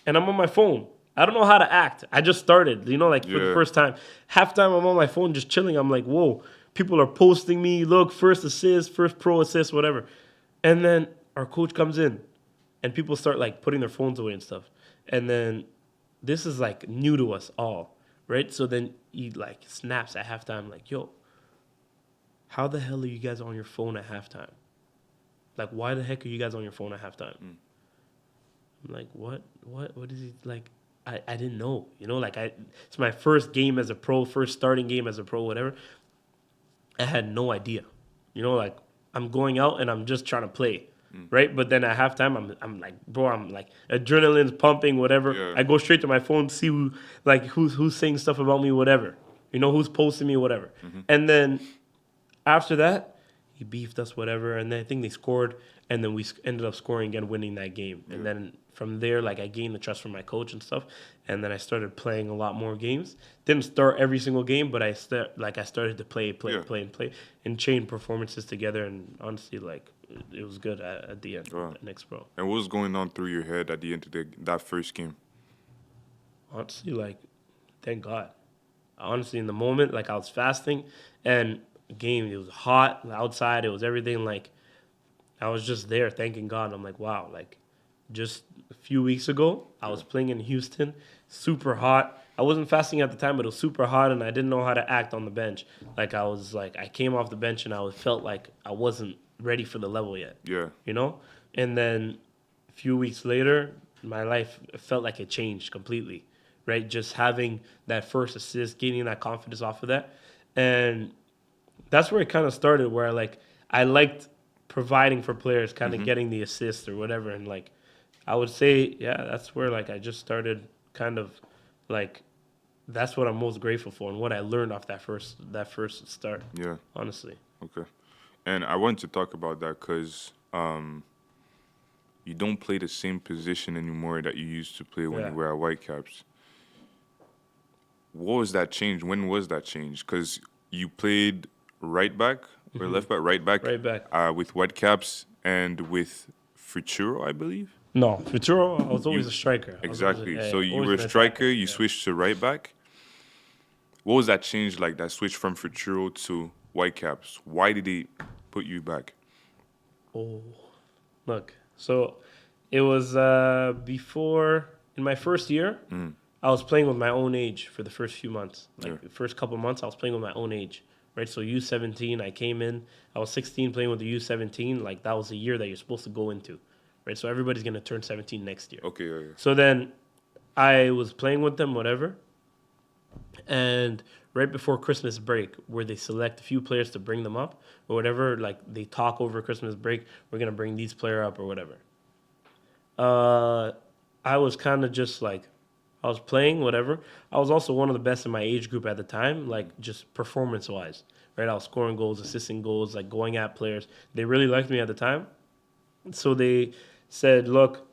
and I'm on my phone. I don't know how to act. I just started, for the first time. Halftime, I'm on my phone just chilling. I'm like, whoa, people are posting me. Look, first assist, first pro assist, whatever. And then our coach comes in, and people start, like, putting their phones away and stuff. And then this is, like, new to us all, right? So then he, like, snaps at halftime, like, yo, how the hell are you guys on your phone at halftime? Like, why the heck are you guys on your phone at halftime? I'm like, what is he, like? I didn't know, it's my first game as a pro, first starting game as a pro, whatever. I had no idea, like, I'm going out and I'm just trying to play, right? But then at halftime, I'm like, bro, I'm like, adrenaline's pumping, whatever. Yeah. I go straight to my phone, see who's saying stuff about me, whatever, who's posting me, whatever. And then after that, he beefed us, whatever, and then I think they scored, and then we ended up scoring again, winning that game. And then from there, like, I gained the trust from my coach and stuff, and then I started playing a lot more games. Didn't start every single game, but I started to play, and chain performances together, and honestly, like, it was good at the end, next pro. And what was going on through your head at the end of that first game? Honestly, like, thank God. Honestly, in the moment, like, I was fasting, and game, it was hot outside, it was everything, like, I was just there thanking God. I'm like, wow, like, just a few weeks ago, I was playing in Houston, super hot. I wasn't fasting at the time, but it was super hot, and I didn't know how to act on the bench. Like, I came off the bench, and I felt like I wasn't ready for the level yet. Yeah. And then a few weeks later, my life felt like it changed completely, right? Just having that first assist, gaining that confidence off of that. And that's where it kind of started, where, like, I liked providing for players, kind of getting the assist or whatever. And, like, I would say, yeah, that's where, like, I just started kind of, like, that's what I'm most grateful for and what I learned off that first start. Yeah. Honestly. Okay. And I wanted to talk about that because you don't play the same position anymore that you used to play when you were at Whitecaps. What was that change? When was that change? Because you played right back or left back? Right back. Right back. With Whitecaps and with Futuro, I believe. No, Futuro, I was always a striker. Exactly. So you were a striker, you switched to right back. What was that change like, that switch from Futuro to Whitecaps? Why did he put you back? Oh, look. So it was before, in my first year, I was playing with my own age for the first few months. Like, the first couple months, I was playing with my own age. Right, so U17, I came in. I was 16 playing with the U17. Like, that was the year that you're supposed to go into. Right, so everybody's going to turn 17 next year. Okay, yeah. So then I was playing with them, whatever. And right before Christmas break, where they select a few players to bring them up or whatever, like, they talk over Christmas break, we're going to bring these player up or whatever. I was kind of just like, I was playing, whatever. I was also one of the best in my age group at the time, like, just performance-wise, right? I was scoring goals, assisting goals, like, going at players. They really liked me at the time. So they said, look,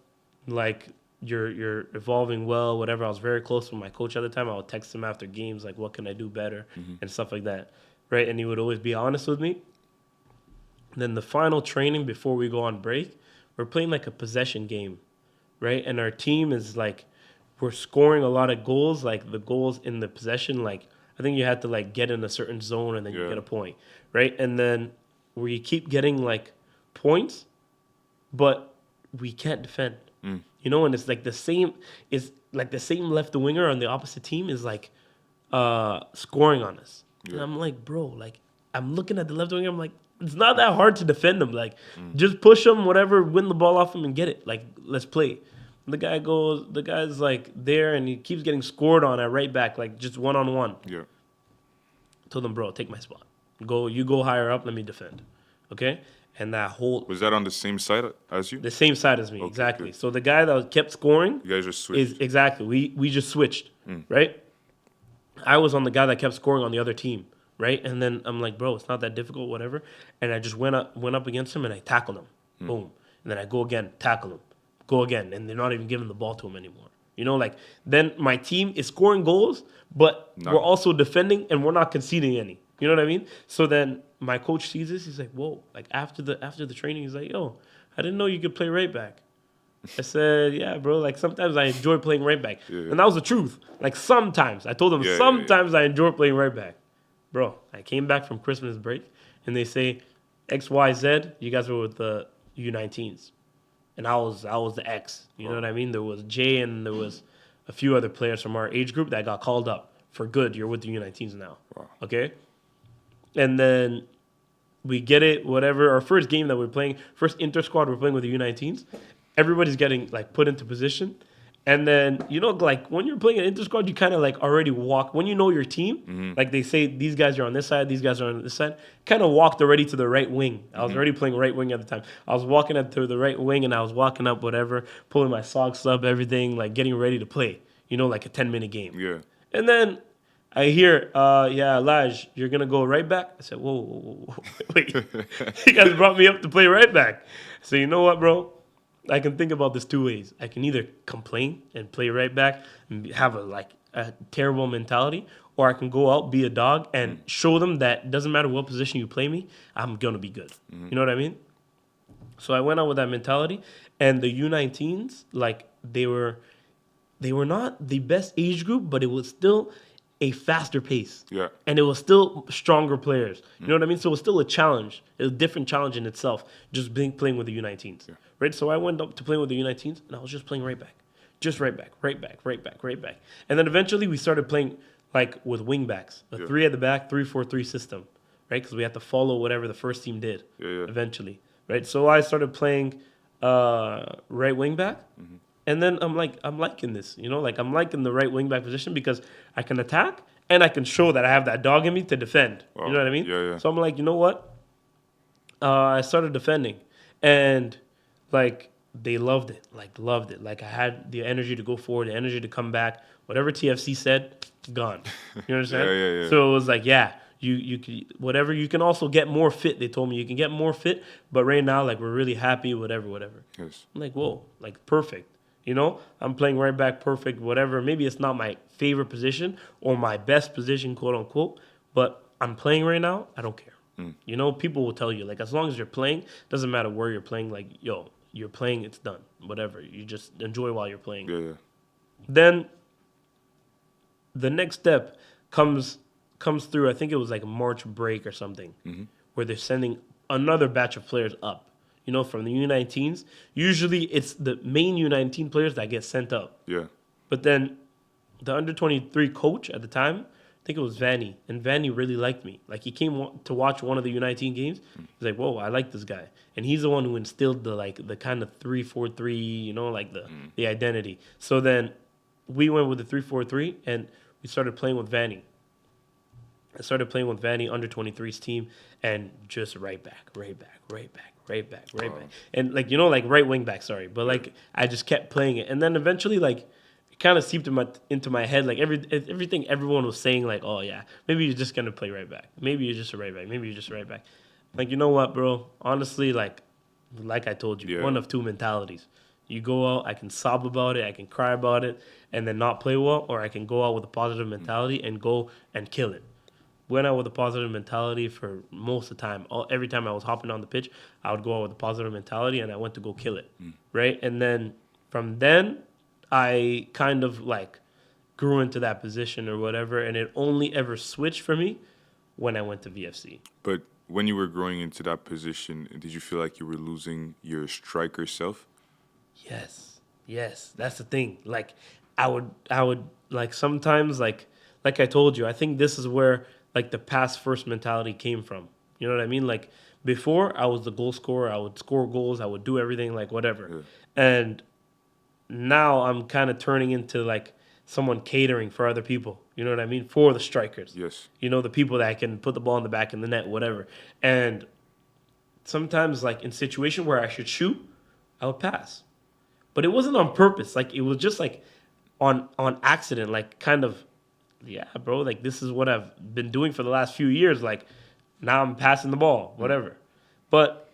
like, you're evolving well, whatever. I was very close with my coach at the time. I would text him after games, like, what can I do better and stuff like that, right? And he would always be honest with me. And then the final training before we go on break, we're playing, like, a possession game, right? And our team is, like, we're scoring a lot of goals, like, the goals in the possession, like, I think you had to, like, get in a certain zone and then you get a point, right? And then we keep getting, like, points, but we can't defend. And it's like the same left winger on the opposite team is like scoring on us. And I'm like, bro, like I'm looking at the left winger, I'm like, it's not that hard to defend him. Like, just push him, whatever, win the ball off him and get it. Like, let's play. The guy's like there and he keeps getting scored on at right back, like just one-on-one. Yeah. Told him, bro, take my spot. You go higher up, let me defend. Okay? And that whole... Was that on the same side as you? The same side as me, Okay, exactly. good. So the guy that kept scoring... You guys just switched. Exactly. We just switched, right? I was on the guy that kept scoring on the other team, right? And then I'm like, bro, it's not that difficult, whatever. And I just went up against him and I tackled him. Boom. And then I go again, tackle him. Go again. And they're not even giving the ball to him anymore. Then my team is scoring goals, but we're also defending and we're not conceding any. You know what I mean? So then my coach sees this. He's like, whoa. Like after the training, he's like, yo, I didn't know you could play right back. I said, yeah, bro. Like sometimes I enjoy playing right back. Yeah. And that was the truth. Like sometimes. I told him sometimes I enjoy playing right back. Bro, I came back from Christmas break and they say, X, Y, Z, you guys were with the U19s. And I was the X. You know what I mean? There was Jay and there was a few other players from our age group that got called up for good. You're with the U19s now. Wow. Okay? And then we get it, whatever. Our first game that we're playing, first inter-squad we're playing with the U19s, everybody's getting like put into position. And then, like when you're playing an inter-squad, you kind of like already walk. When you know your team, like they say these guys are on this side, these guys are on this side, kind of walked already to the right wing. I was already playing right wing at the time. I was walking up to the right wing and I was walking up, whatever, pulling my socks up, everything, like getting ready to play, like a 10-minute game. Yeah. And then I hear, Laj, you're going to go right back? I said, whoa, wait. You guys brought me up to play right back. So you know what, bro? I can think about this two ways. I can either complain and play right back and have a terrible mentality, or I can go out, be a dog, and show them that it doesn't matter what position you play me, I'm going to be good. You know what I mean? So I went out with that mentality, and the U19s, like, they were not the best age group, but it was still a faster pace. Yeah. And it was still stronger players. You know what I mean? So it was still a challenge. It was a different challenge in itself, just playing with the U19s. Yeah. Right? So I went up to playing with the U19s, and I was just playing right back. Just right back. And then eventually we started playing like with wingbacks, a 3 at the back, 3-4-3 system, right? Because we had to follow whatever the first team did eventually, right? So I started playing right wing back. And then I'm liking this, like I'm liking the right wing back position because I can attack and I can show that I have that dog in me to defend. Wow. You know what I mean? Yeah. So I'm like, you know what? I started defending and like they loved it. Like I had the energy to go forward, the energy to come back. Whatever TFC said, gone. You understand? Yeah. So it was like, you can, whatever. You can also get more fit. They told me you can get more fit, but right now, like we're really happy, whatever. Yes. I'm like, whoa, like perfect. I'm playing right back perfect, whatever. Maybe it's not my favorite position or my best position, quote unquote, but I'm playing right now. I don't care. People will tell you, like, as long as you're playing, doesn't matter where you're playing. Like, yo, you're playing, it's done. Whatever. You just enjoy while you're playing. Yeah. Then the next step comes through. I think it was like a March break or something, where they're sending another batch of players up. From the U19s. Usually it's the main U19 players that get sent up. Yeah. But then the under-23 coach at the time, I think it was Vanny, and Vanny really liked me. Like, he came to watch one of the U19 games. He's like, whoa, I like this guy. And he's the one who instilled the kind of 3-4-3, the identity. So then we went with the 3-4-3, and we started playing with Vanny. I started playing with Vanny, under-23's team, and just right back. And like right wing back, sorry. But like I just kept playing it. And then eventually it kind of seeped into my head. Like everything everyone was saying, like, oh yeah, maybe you're just gonna play right back. Maybe you're just a right back. Like, you know what, bro? Honestly, like I told you, one of two mentalities. You go out, I can sob about it, I can cry about it, and then not play well, or I can go out with a positive mentality and go and kill it. Went out with a positive mentality for most of the time. Every time I was hopping on the pitch, I would go out with a positive mentality, and I went to go kill it, right? And then from then, I kind of like grew into that position or whatever, and it only ever switched for me when I went to VFC. But when you were growing into that position, did you feel like you were losing your striker self? Yes. Yes, that's the thing. Like, I would like sometimes like I told you, I think this is where like the pass first mentality came from. You know what I mean? Like before, I was the goal scorer. I would score goals. I would do everything like whatever. Yeah. And now I'm kind of turning into like someone catering for other people. You know what I mean? For the strikers. Yes. You know, the people that can put the ball in the back of the net, whatever. And sometimes, like in situation where I should shoot, I would pass. But it wasn't on purpose. Like it was just like on accident. Like kind of, yeah, bro. Like this is what I've been doing for the last few years. Like now I'm passing the ball, whatever. But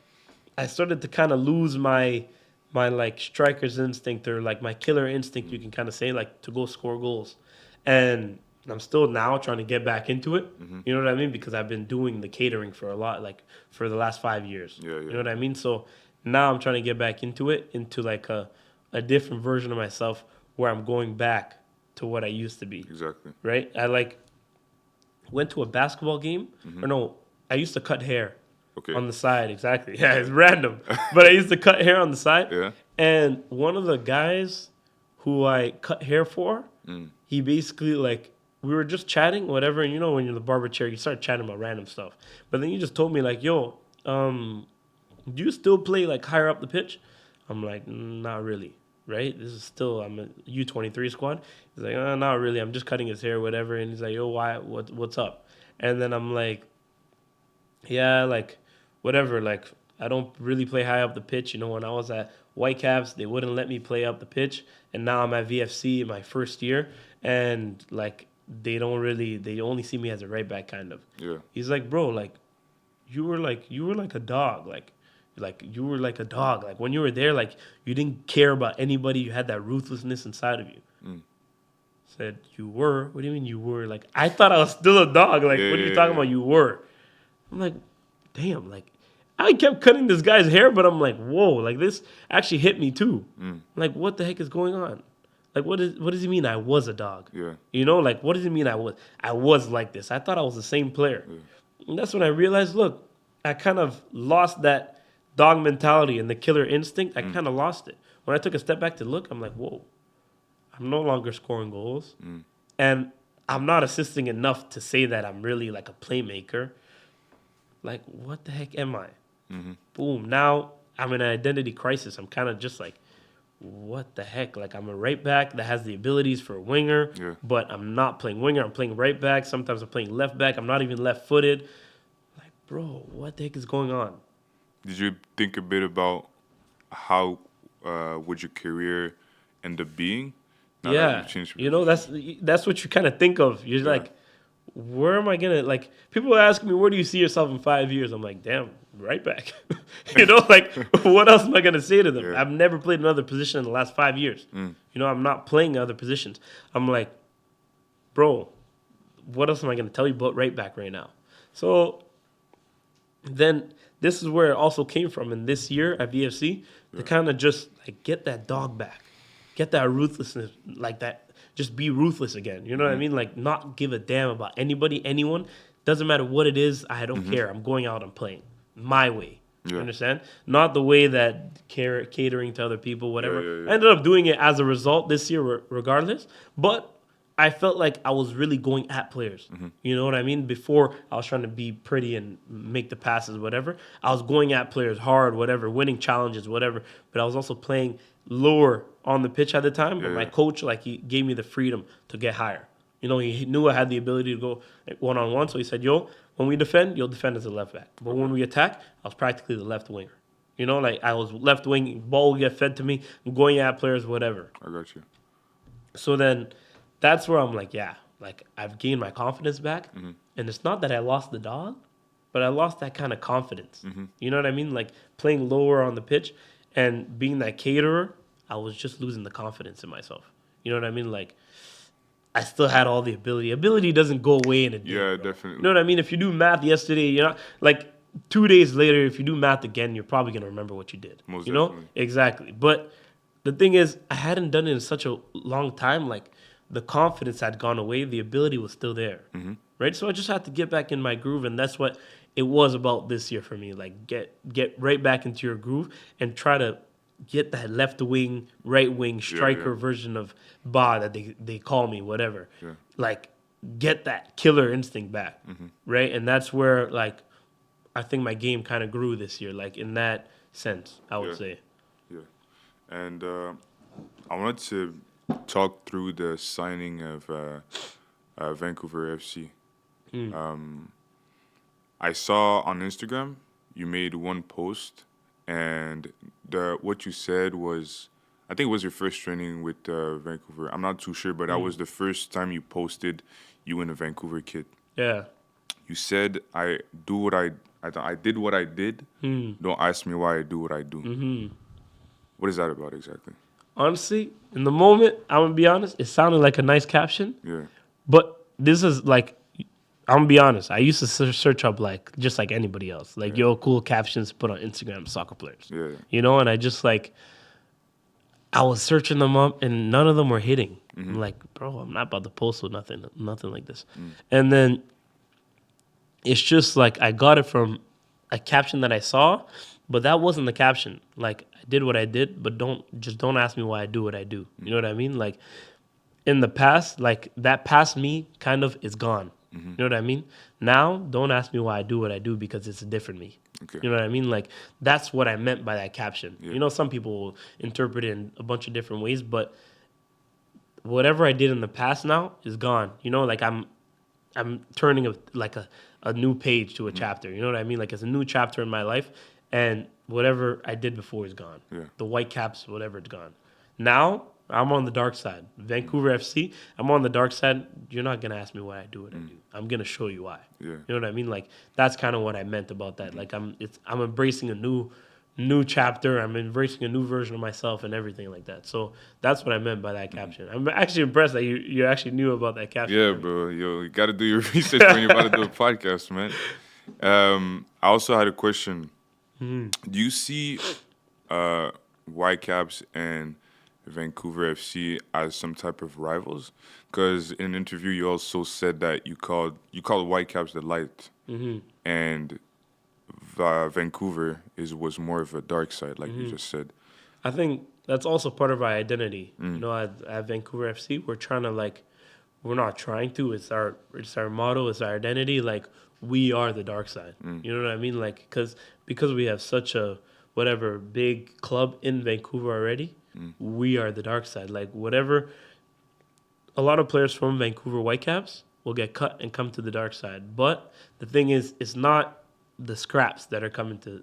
I started to kind of lose my like striker's instinct or like my killer instinct, you can kind of say, like to go score goals. And I'm still now trying to get back into it. You know what I mean? Because I've been doing the catering for a lot, like for the last 5 years. Yeah, yeah. You know what I mean? So now I'm trying to get back into it, into like a different version of myself where I'm going back to what I used to be. Exactly. Right? I like went to a basketball game. Or no, I used to cut hair. Okay. On the side, exactly. Yeah, it's random. But I used to cut hair on the side. Yeah. And one of the guys who I cut hair for, he basically like, we were just chatting, whatever. And you know when you're in the barber chair, you start chatting about random stuff. But then he just told me like, yo, do you still play like higher up the pitch? I'm like, not really. Right? This is still, I'm a U23 squad. He's like, not really. I'm just cutting his hair, whatever. And he's like, yo, why? What's up? And then I'm like, yeah, like, whatever, like, I don't really play high up the pitch. You know, when I was at Whitecaps, they wouldn't let me play up the pitch. And now I'm at VFC in my first year. And, like, they only see me as a right back, kind of. Yeah. He's like, bro, like, you were like a dog. Like, you were like a dog. Like, when you were there, like, you didn't care about anybody. You had that ruthlessness inside of you. Said, you were? What do you mean you were? Like, I thought I was still a dog. Like, what are you talking about? You were. I'm like, damn, like, I kept cutting this guy's hair, but I'm like, whoa, like, this actually hit me too. Like, what the heck is going on? Like, what does he mean I was a dog? Yeah. You know, like, what does it mean I was like this? I thought I was the same player. Yeah. And that's when I realized, look, I kind of lost that dog mentality and the killer instinct. I kind of lost it. When I took a step back to look, I'm like, whoa, I'm no longer scoring goals. And I'm not assisting enough to say that I'm really like a playmaker. Like, what the heck am I? Boom. Now I'm in an identity crisis. I'm kind of just like, what the heck? Like, I'm a right back that has the abilities for a winger, but I'm not playing winger. I'm playing right back. Sometimes I'm playing left back. I'm not even left-footed. Like, bro, what the heck is going on? Did you think a bit about how would your career end up being? Now that you've you know, that's what you kind of think of. You're like, where am I going to, like, people ask me, where do you see yourself in 5 years? I'm like, damn, right back. You know, like, what else am I going to say to them? Yeah. I've never played another position in the last 5 years. You know, I'm not playing other positions. I'm like, bro, what else am I going to tell you about right back right now? So then this is where it also came from in this year at VFC to kind of just, like, get that dog back. Get that ruthlessness, like that. Just be ruthless again. You know what I mean? Like, not give a damn about anybody, anyone. Doesn't matter what it is. I don't care. I'm going out and playing my way. You understand? Not the way that catering to other people, whatever. I ended up doing it as a result this year regardless. But I felt like I was really going at players. You know what I mean? Before, I was trying to be pretty and make the passes, whatever. I was going at players hard, whatever, winning challenges, whatever. But I was also playing lower on the pitch at the time. But my coach, like, he gave me the freedom to get higher. You know, he knew I had the ability to go one-on-one. So he said, yo, when we defend, you'll defend as a left back. But when we attack, I was practically the left winger. You know, like, I was left wing, ball would get fed to me, I'm going at players, whatever. I got you. So then that's where I'm like, yeah, like, I've gained my confidence back. And it's not that I lost the dog, but I lost that kind of confidence. You know what I mean? Like, playing lower on the pitch and being that caterer, I was just losing the confidence in myself. You know what I mean? Like, I still had all the ability. Ability doesn't go away in a day. Yeah, bro. definitely. You know what I mean? If you do math yesterday, you're not, like, 2 days later, if you do math again, you're probably going to remember what you did. Most you know? definitely. Exactly. But the thing is, I hadn't done it in such a long time. Like, the confidence had gone away. The ability was still there. Right? So I just had to get back in my groove, and that's what it was about this year for me. Like, get right back into your groove and try to get that left wing, right wing striker version of Bah that they call me, whatever. Yeah. Like, get that killer instinct back, right? And that's where, like, I think my game kind of grew this year, like, in that sense, I would say. Yeah. And I wanted to talk through the signing of Vancouver FC. I saw on Instagram you made one post, and what you said was, I think it was your first training with Vancouver. I'm not too sure, but that was the first time you posted you in a Vancouver kit. Yeah. You said, I did what I did. Don't ask me why I do what I do. What is that about exactly? Honestly, in the moment, I'm going to be honest, it sounded like a nice caption. Yeah. But this is like, I'm going to be honest, I used to search up like, just like anybody else. Like, yo, cool captions to put on Instagram, soccer players. Yeah. You know, and I just like, I was searching them up and none of them were hitting. I'm like, bro, I'm not about to post with nothing like this. And then it's just like, I got it from a caption that I saw, but that wasn't the caption. Like, I did what I did, but don't ask me why I do what I do. You know what I mean? Like, in the past, like, that past me kind of is gone. You know what I mean? Now, don't ask me why I do what I do because it's a different me. Okay. You know what I mean? Like, that's what I meant by that caption. Yeah. You know, some people will interpret it in a bunch of different ways, but whatever I did in the past now is gone. You know, like, I'm turning a new page to a chapter. You know what I mean? Like, it's a new chapter in my life, and whatever I did before is gone. Yeah. The Whitecaps, whatever, it's gone. Now, I'm on the dark side. Vancouver FC, I'm on the dark side. You're not going to ask me why I do what I do. I'm going to show you why. Yeah. You know what I mean? Like, that's kind of what I meant about that. Like, I'm embracing a new chapter. I'm embracing a new version of myself and everything like that. So that's what I meant by that caption. I'm actually impressed that you actually knew about that caption. Yeah, bro. Yo, you got to do your research when you're about to do a podcast, man. I also had a question. Do you see Whitecaps and Vancouver FC as some type of rivals? Because in an interview you also said that you called Whitecaps the light, and Vancouver was more of a dark side, like you just said. I think that's also part of our identity. You know, at Vancouver FC, we're trying to, like, we're not trying to. It's our motto. It's our identity. Like, we are the dark side. You know what I mean? Like, because we have such a big club in Vancouver already. We are the dark side. Like, whatever, a lot of players from Vancouver Whitecaps will get cut and come to the dark side. But the thing is, it's not the scraps that are coming to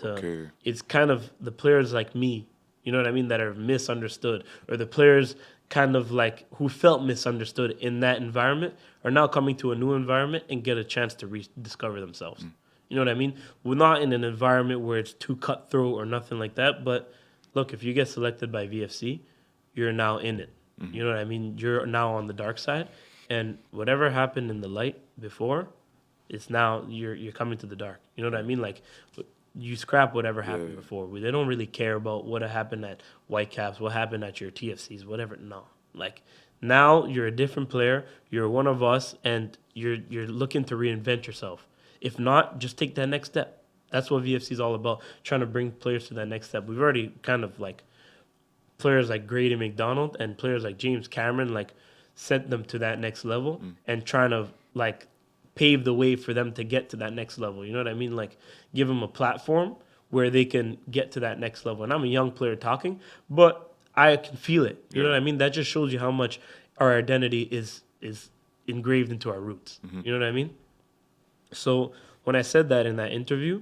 Okay. It's kind of the players like me, you know what I mean, that are misunderstood, or the players kind of like who felt misunderstood in that environment are now coming to a new environment and get a chance to rediscover themselves. You know what I mean? We're not in an environment where it's too cutthroat or nothing like that, but look, if you get selected by VFC, you're now in it. You know what I mean? You're now on the dark side, and whatever happened in the light before, it's now you're coming to the dark. You know what I mean? Like, you scrap whatever happened before. They don't really care about what happened at Whitecaps, what happened at your TFCs, whatever. No, like, now you're a different player. You're one of us, and you're looking to reinvent yourself. If not, just take that next step. That's what VFC is all about, trying to bring players to that next step. We've already kind of, like, players like Grady McDonald and players like James Cameron, like, sent them to that next level and trying to, like, pave the way for them to get to that next level. You know what I mean? Like, give them a platform where they can get to that next level. And I'm a young player talking, but I can feel it. You know what I mean? That just shows you how much our identity is engraved into our roots. You know what I mean? So when I said that in that interview,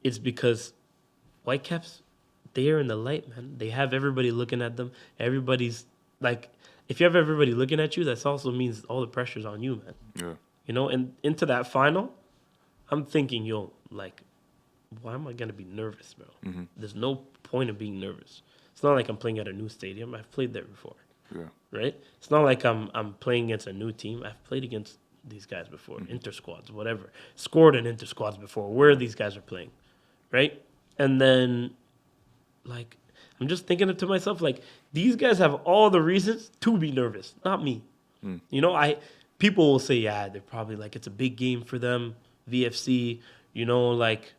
it's because Whitecaps, they are in the light, man. They have everybody looking at them. Everybody's, like, if you have everybody looking at you, that also means all the pressure's on you, man. Yeah. You know, and into that final, I'm thinking, yo, like, why am I going to be nervous, bro? There's no point of being nervous. It's not like I'm playing at a new stadium. I've played there before. Yeah. Right? It's not like I'm playing against a new team. I've played against these guys before, inter-squads, whatever. Scored in inter-squads before, where these guys are playing, right? And then, like, I'm just thinking to myself, like, these guys have all the reasons to be nervous, not me. You know, people will say, yeah, they're probably, like, it's a big game for them, VFC, you know, like,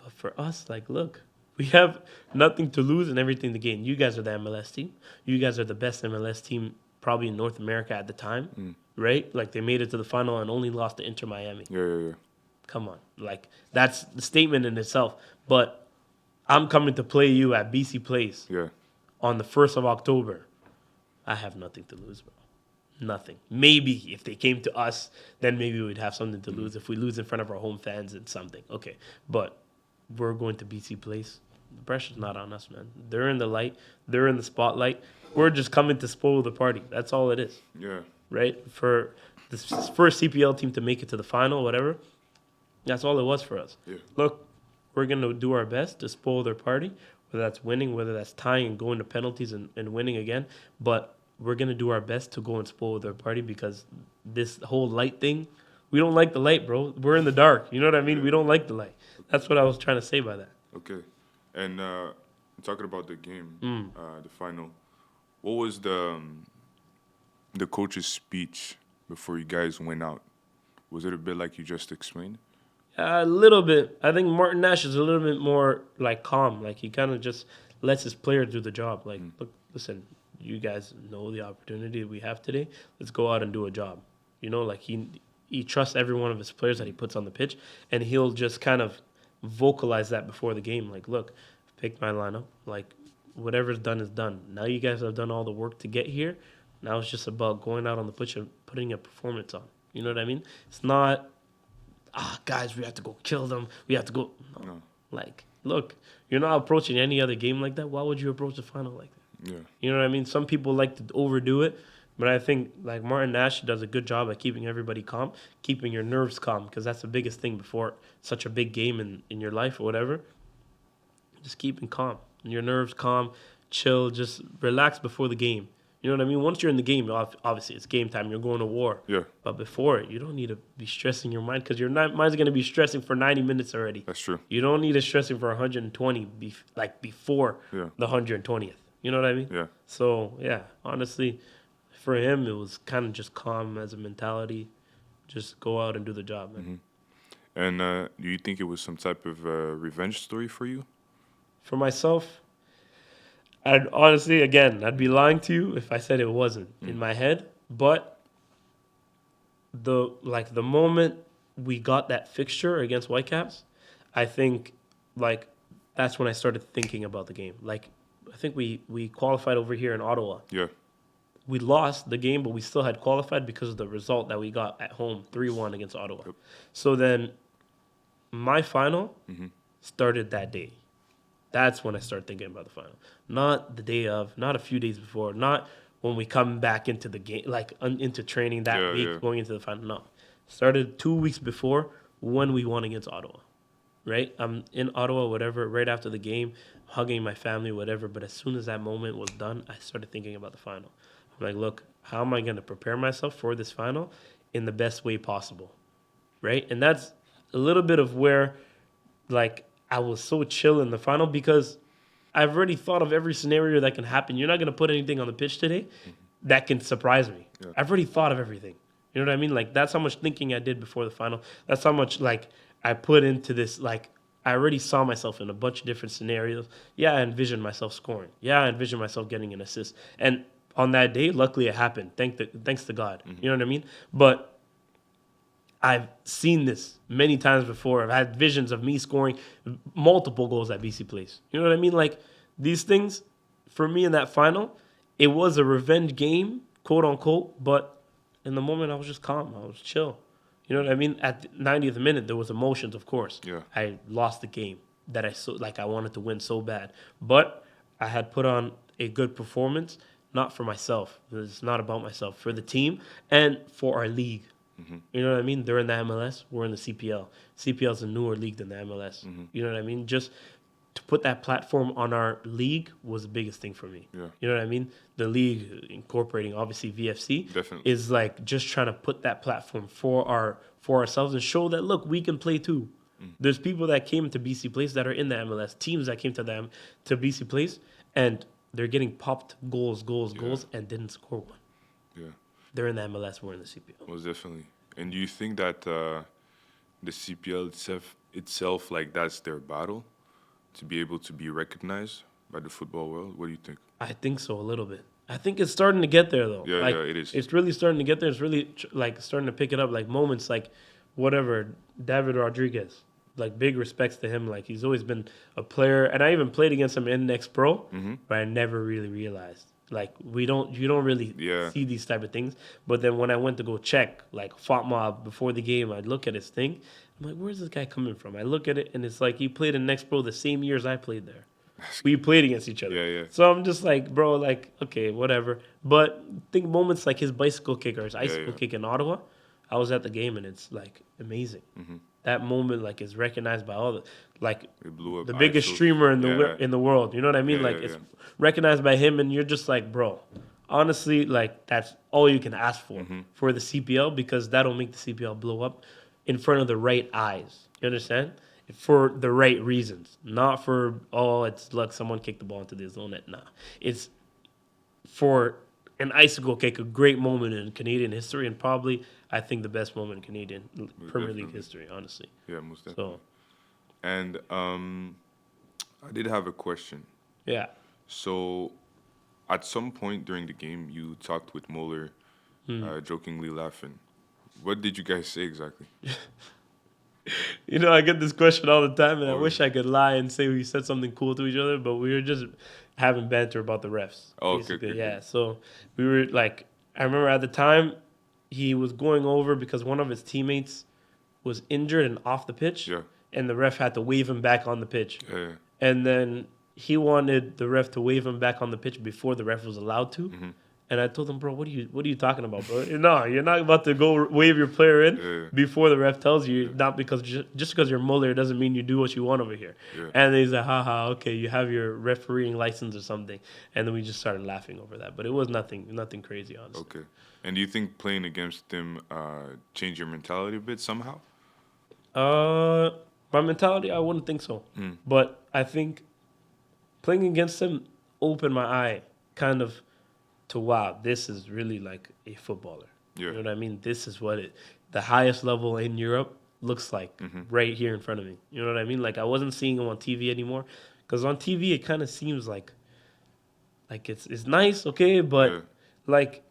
but for us, like, look, We have nothing to lose and everything to gain. You guys are the MLS team. You guys are the best MLS team probably in North America at the time, right? Like, they made it to the final and only lost to Inter Miami. Yeah. Come on. Like, that's the statement in itself. But I'm coming to play you at BC Place on the 1st of October. I have nothing to lose, bro. Nothing. Maybe if they came to us, then maybe we'd have something to lose. If we lose in front of our home fans, it's something. Okay. But we're going to BC Place. The pressure's not on us, man. They're in the light. They're in the spotlight. We're just coming to spoil the party. That's all it is. Yeah. Right? For the first CPL team to make it to the final, whatever, that's all it was for us. Yeah. Look, we're going to do our best to spoil their party, whether that's winning, whether that's tying and going to penalties and winning again. But we're going to do our best to go and spoil their party because this whole light thing, we don't like the light, bro. We're in the dark. You know what I mean? We don't like the light. That's what I was trying to say by that. Okay. And talking about the game, the final, what was the coach's speech before you guys went out? Was it a bit like you just explained? A little bit. I think Martin Nash is a little bit more like calm. Like, he kind of just lets his players do the job. Like, look, listen, you guys know the opportunity we have today. Let's go out and do a job. You know, like, he trusts every one of his players that he puts on the pitch, and he'll just kind of vocalize that before the game. Like, look, I've picked my lineup. Like, whatever's done is done. Now you guys have done all the work to get here. Now it's just about going out on the pitch and putting a performance on. You know what I mean? It's not, guys, we have to go kill them. We have to go. No. Like, look, you're not approaching any other game like that. Why would you approach the final like that? Yeah. You know what I mean? Some people like to overdo it, but I think, like, Martin Nash does a good job at keeping everybody calm, keeping your nerves calm, because that's the biggest thing before such a big game in your life or whatever. Just keeping calm. Your nerves calm, chill, just relax before the game. You know what I mean? Once you're in the game, obviously it's game time. You're going to war. Yeah. But before it, you don't need to be stressing your mind because your mind's going to be stressing for 90 minutes already. That's true. You don't need to stressing for 120 before the 120th. You know what I mean? Yeah. So, yeah, honestly, for him, it was kind of just calm as a mentality. Just go out and do the job, man. And do you think it was some type of revenge story for you? For myself, I'd honestly, again, I'd be lying to you if I said it wasn't in my head. But the moment we got that fixture against Whitecaps, I think, like, that's when I started thinking about the game. Like, I think we qualified over here in Ottawa. Yeah. We lost the game, but we still had qualified because of the result that we got at home, 3-1 against Ottawa. Yep. So then my final started that day. That's when I started thinking about the final. Not the day of, not a few days before, not when we come back into the game, like into training that week, going into the final. No. Started 2 weeks before when we won against Ottawa. Right? I'm in Ottawa, whatever, right after the game, hugging my family, whatever. But as soon as that moment was done, I started thinking about the final. I'm like, look, how am I going to prepare myself for this final in the best way possible? Right? And that's a little bit of where, like, I was so chill in the final because I've already thought of every scenario that can happen. You're not going to put anything on the pitch today that can surprise me. Yeah. I've already thought of everything. You know what I mean? Like, that's how much thinking I did before the final. That's how much, like, I put into this. Like, I already saw myself in a bunch of different scenarios. Yeah, I envisioned myself scoring. Yeah, I envisioned myself getting an assist. And on that day, luckily it happened. Thanks to God. You know what I mean? But I've seen this many times before. I've had visions of me scoring multiple goals at BC Place. You know what I mean? Like, these things, for me in that final, it was a revenge game, quote unquote, but in the moment I was just calm. I was chill. You know what I mean? At the 90th minute, there was emotions, of course. Yeah. I lost the game that I wanted to win so bad. But I had put on a good performance, not for myself. It's not about myself. For the team and for our league. You know what I mean? They're in the MLS. We're in the CPL. CPL is a newer league than the MLS. You know what I mean? Just to put that platform on our league was the biggest thing for me. Yeah. You know what I mean? The league, incorporating obviously VFC, is like just trying to put that platform for ourselves and show that, look, we can play too. There's people that came to BC Place that are in the MLS, teams that came to BC Place, and they're getting popped goals, and didn't score one. Yeah. They're in the MLS, we're in the CPL. Most definitely. And do you think that the CPL itself, like, that's their battle? to be able to be recognized by the football world? What do you think? I think so, a little bit. I think it's starting to get there, though. Yeah, like, yeah, it is. It's really starting to get there. It's really like starting to pick it up. Like moments, like whatever David Rodriguez. Like big respects to him. Like he's always been a player, and I even played against him in Next Pro, but I never really realized. Like you don't really see these type of things. But then when I went to go check, like FOTMOB before the game, I'd look at his thing. I'm like, where's this guy coming from? I look at it, and it's like he played in Next Pro the same years I played there. We played against each other. Yeah. So I'm just like, bro, like, okay, whatever. But think moments like his bicycle kick or his icicle kick in Ottawa, I was at the game, and it's like amazing. That moment like is recognized by all it blew up the biggest streamer in the world. You know what I mean? It's recognized by him, and you're just like, bro, honestly, like that's all you can ask for the CPL, because that'll make the CPL blow up in front of the right eyes. You understand? For the right reasons, not for it's like someone kicked the ball into the zone net. Nah, it's for an icicle kick, a great moment in Canadian history, and probably I think the best moment in Canadian Premier League history, honestly. Yeah, most definitely. So, and I did have a question. yeah. So, at some point during the game, you talked with Müller, jokingly laughing. What did you guys say exactly? You know, I get this question all the time, and I wish I could lie and say we said something cool to each other, but we were just having banter about the refs. Oh, basically. okay. Yeah, so we were like, I remember at the time, he was going over because one of his teammates was injured and off the pitch, and the ref had to wave him back on the pitch. Yeah. And then he wanted the ref to wave him back on the pitch before the ref was allowed to. And I told him, bro, what are you talking about, bro? No, you're not about to go wave your player in before the ref tells you. Not because just because you're Müller doesn't mean you do what you want over here. And he's like, haha, okay, you have your refereeing license or something. And then we just started laughing over that. But it was nothing crazy, honestly. Okay. And do you think playing against him changed your mentality a bit somehow? My mentality, I wouldn't think so. But I think playing against him opened my eye kind of to, wow, this is really like a footballer. You know what I mean? This is what the highest level in Europe looks like right here in front of me. You know what I mean? Like I wasn't seeing him on TV anymore, because on TV it kind of seems like it's nice, okay, but like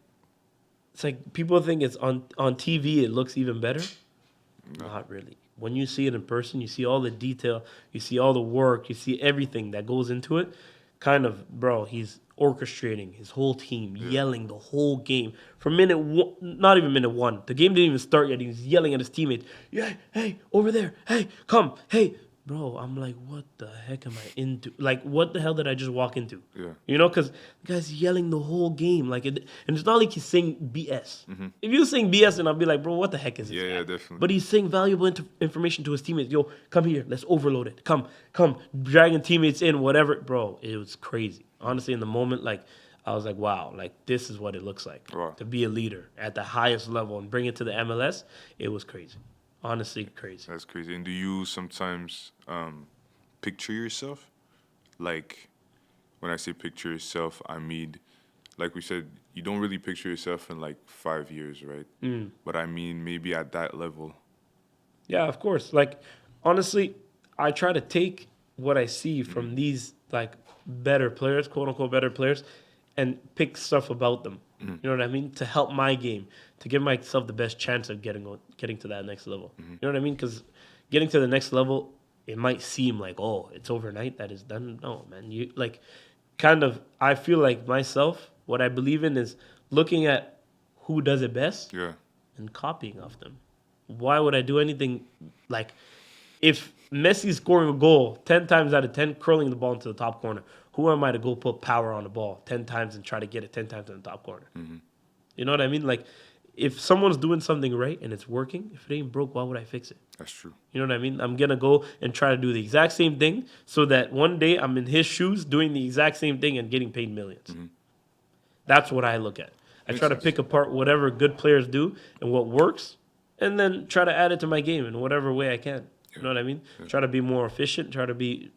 it's like people think it's on TV it looks even better. No. Not really. When you see it in person, you see all the detail, you see all the work, you see everything that goes into it. Kind of, bro, he's orchestrating his whole team, yelling the whole game. From minute one, not even minute one. The game didn't even start yet. He was yelling at his teammates. Yeah, hey, over there. Hey, come. Hey. Bro, I'm like, what the heck am I into? Like, what the hell did I just walk into? You know, because the guy's yelling the whole game. Like, and it's not like he's saying BS. If he was saying BS, then I'd be like, bro, what the heck is this guy? Yeah, definitely. But he's saying valuable information to his teammates. Yo, come here. Let's overload it. Come. Dragging teammates in, whatever. Bro, it was crazy. Honestly, in the moment, like, I was like, wow, like, this is what it looks like. Wow. To be a leader at the highest level and bring it to the MLS, it was crazy. Honestly, crazy. That's crazy. And do you sometimes picture yourself? Like, when I say picture yourself, I mean, like we said, you don't really picture yourself in like 5 years, right? But I mean, maybe at that level. Yeah, of course. Like, honestly, I try to take what I see from these like better players, quote unquote better players, and pick stuff about them. You know what I mean? To help my game, to give myself the best chance of getting to that next level. You know what I mean? Because getting to the next level, it might seem like, oh, it's overnight that is done. No, man. You like, kind of. I feel like myself. What I believe in is looking at who does it best, and copying off them. Why would I do anything like? If Messi's scoring a goal 10 times out of 10, curling the ball into the top corner, who am I to go put power on the ball 10 times and try to get it 10 times in the top corner? You know what I mean? Like, if someone's doing something right and it's working, if it ain't broke, why would I fix it? That's true. You know what I mean? I'm going to go and try to do the exact same thing so that one day I'm in his shoes doing the exact same thing and getting paid millions. That's what I look at. I try to pick apart whatever good players do and what works, and then try to add it to my game in whatever way I can. You know what I mean? Try to be more efficient. Try to be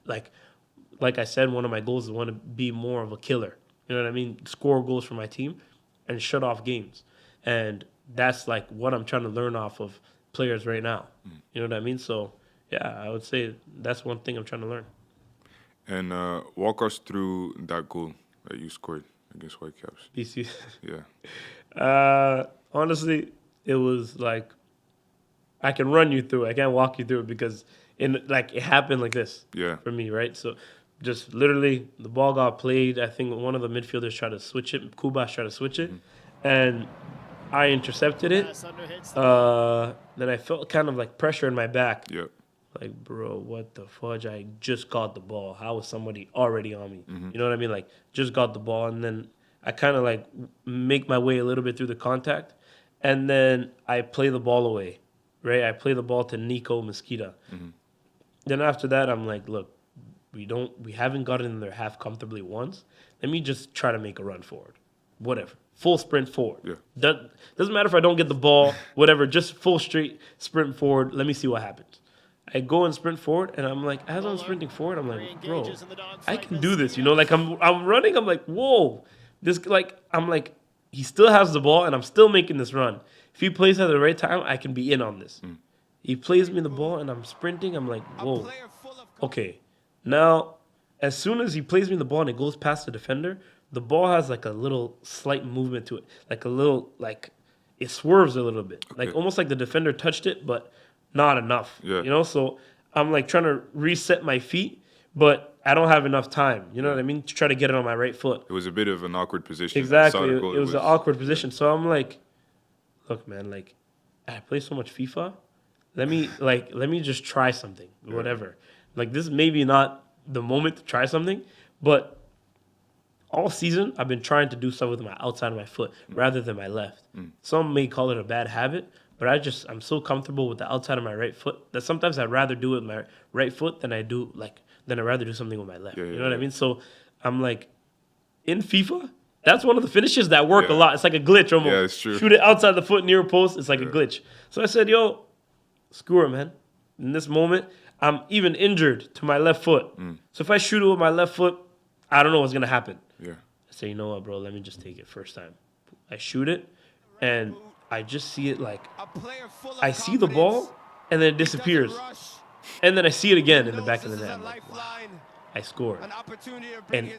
like I said, one of my goals is want to be more of a killer. You know what I mean? Score goals for my team and shut off games. And that's like what I'm trying to learn off of players right now. You know what I mean? So, yeah, I would say that's one thing I'm trying to learn. And walk us through that goal that you scored against Whitecaps. BC. Yeah. Honestly, it was like I can run you through it. I can't walk you through it because it happened like this. Yeah. For me, right? So just literally the ball got played. I think one of the midfielders tried to switch it. Kubas tried to switch it, and I intercepted it. Then I felt kind of like pressure in my back. Yeah. Like, bro, what the fudge? I just got the ball. How was somebody already on me? You know what I mean? Like, just got the ball, and then I kind of like make my way a little bit through the contact, and then I play the ball away, right? I play the ball to Nico Mosquita. Then after that, I'm like, look, we haven't gotten in their half comfortably once. Let me just try to make a run forward. Whatever. Full sprint forward. Yeah. Doesn't matter if I don't get the ball, whatever, just full straight sprint forward. Let me see what happens. I go and sprint forward, and I'm like, as I'm sprinting forward, I'm like, bro, I can do this. You know, like I'm running. I'm like, whoa, this I'm like, he still has the ball, and I'm still making this run. If he plays at the right time, I can be in on this. He plays me the ball, and I'm sprinting. I'm like, whoa, okay. Now, as soon as he plays me the ball and it goes past the defender, the ball has like a little slight movement to it, like a little it swerves a little bit, like almost like the defender touched it, but not enough. Yeah. You know, so I'm like trying to reset my feet, but I don't have enough time. You know what I mean? To try to get it on my right foot. It was a bit of an awkward position. Exactly. It was an awkward position. So I'm like, look, man, like I play so much FIFA. Let me just try something, whatever. Like this is maybe not the moment to try something, but all season I've been trying to do stuff with my outside of my foot rather than my left. Some may call it a bad habit, but I'm so comfortable with the outside of my right foot that sometimes I'd rather do it with my right foot than I'd rather do something with my left. You know what I mean? So I'm like, in FIFA, that's one of the finishes that work a lot. It's like a glitch almost. Yeah, it's true. Shoot it outside the foot near a post, it's like a glitch. So I said, yo, screw it, man. In this moment, I'm even injured to my left foot. So if I shoot it with my left foot, I don't know what's going to happen. Yeah. I say, you know what, bro, let me just take it first time. I shoot it, and I just see it like, I see the ball, and then it disappears. And then I see it again in the back of the net. I'm like, wow, I scored. And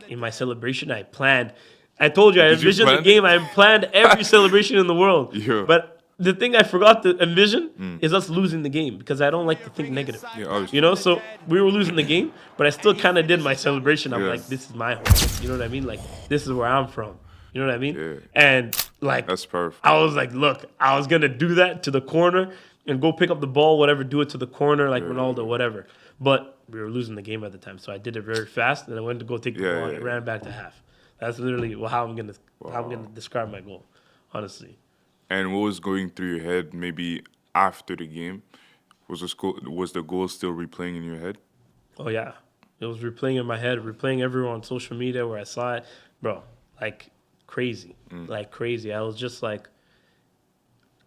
in my celebration, I planned. I told you, I envisioned the game. I planned every celebration in the world. Yeah. But the thing I forgot to envision is us losing the game because I don't like to think negative. Yeah, obviously. You know, so we were losing the game, but I still kind of did my celebration. I'm like, this is my home. You know what I mean? Like, this is where I'm from. You know what I mean? Yeah. And like, That's perfect. I was like, look, I was going to do that to the corner and go pick up the ball, whatever, do it to the corner like Ronaldo, whatever. But we were losing the game at the time, so I did it very fast, and I went to go take the ball and ran back to half. That's literally how I'm gonna describe my goal, honestly. And what was going through your head maybe after the game? Was the goal still replaying in your head? Oh, yeah. It was replaying in my head, replaying everywhere on social media where I saw it. Bro, like crazy. Like crazy. I was just like,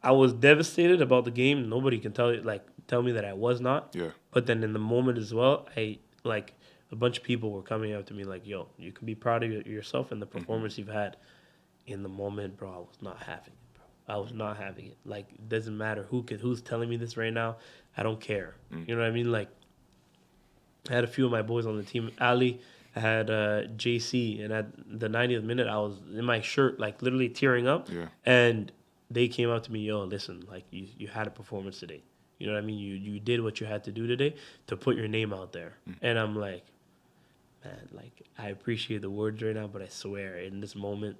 I was devastated about the game. Nobody can tell me that I was not. Yeah. But then in the moment as well, a bunch of people were coming up to me like, yo, you can be proud of yourself and the performance you've had. In the moment, bro, I was not having it, bro. I was not having it. Like, it doesn't matter who's telling me this right now. I don't care. You know what I mean? Like, I had a few of my boys on the team. Ali, I had JC, and at the 90th minute, I was in my shirt, like, literally tearing up. Yeah. And they came up to me, yo, listen, like, you had a performance today. You know what I mean? You did what you had to do today to put your name out there. And I'm like, man, like, I appreciate the words right now, but I swear, in this moment,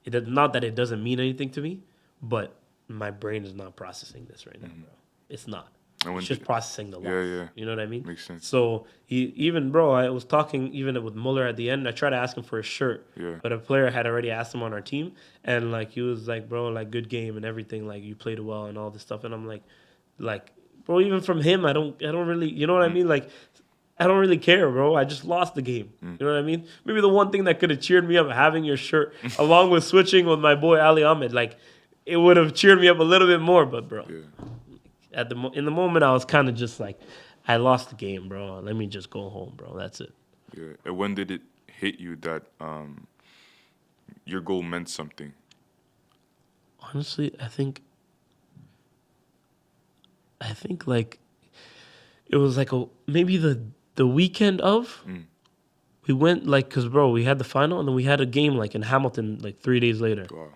not that it doesn't mean anything to me, but my brain is not processing this right now, bro. It's not. It's just processing the loss. Yeah. You know what I mean? Makes sense. So I was talking even with Müller at the end. I tried to ask him for a shirt, but a player had already asked him on our team, and like he was like, bro, like good game and everything, like you played well and all this stuff, and I'm like, bro, even from him, I don't really, you know what I mean? Like, I don't really care, bro. I just lost the game. You know what I mean? Maybe the one thing that could have cheered me up, having your shirt, along with switching with my boy Ali Ahmed, like, it would have cheered me up a little bit more. But, bro, in the moment, I was kind of just like, I lost the game, bro. Let me just go home, bro. That's it. Yeah. And when did it hit you that your goal meant something? Honestly, I think like it was like maybe the The weekend of, we went like, cause bro, we had the final and then we had a game like in Hamilton like 3 days later. Wow.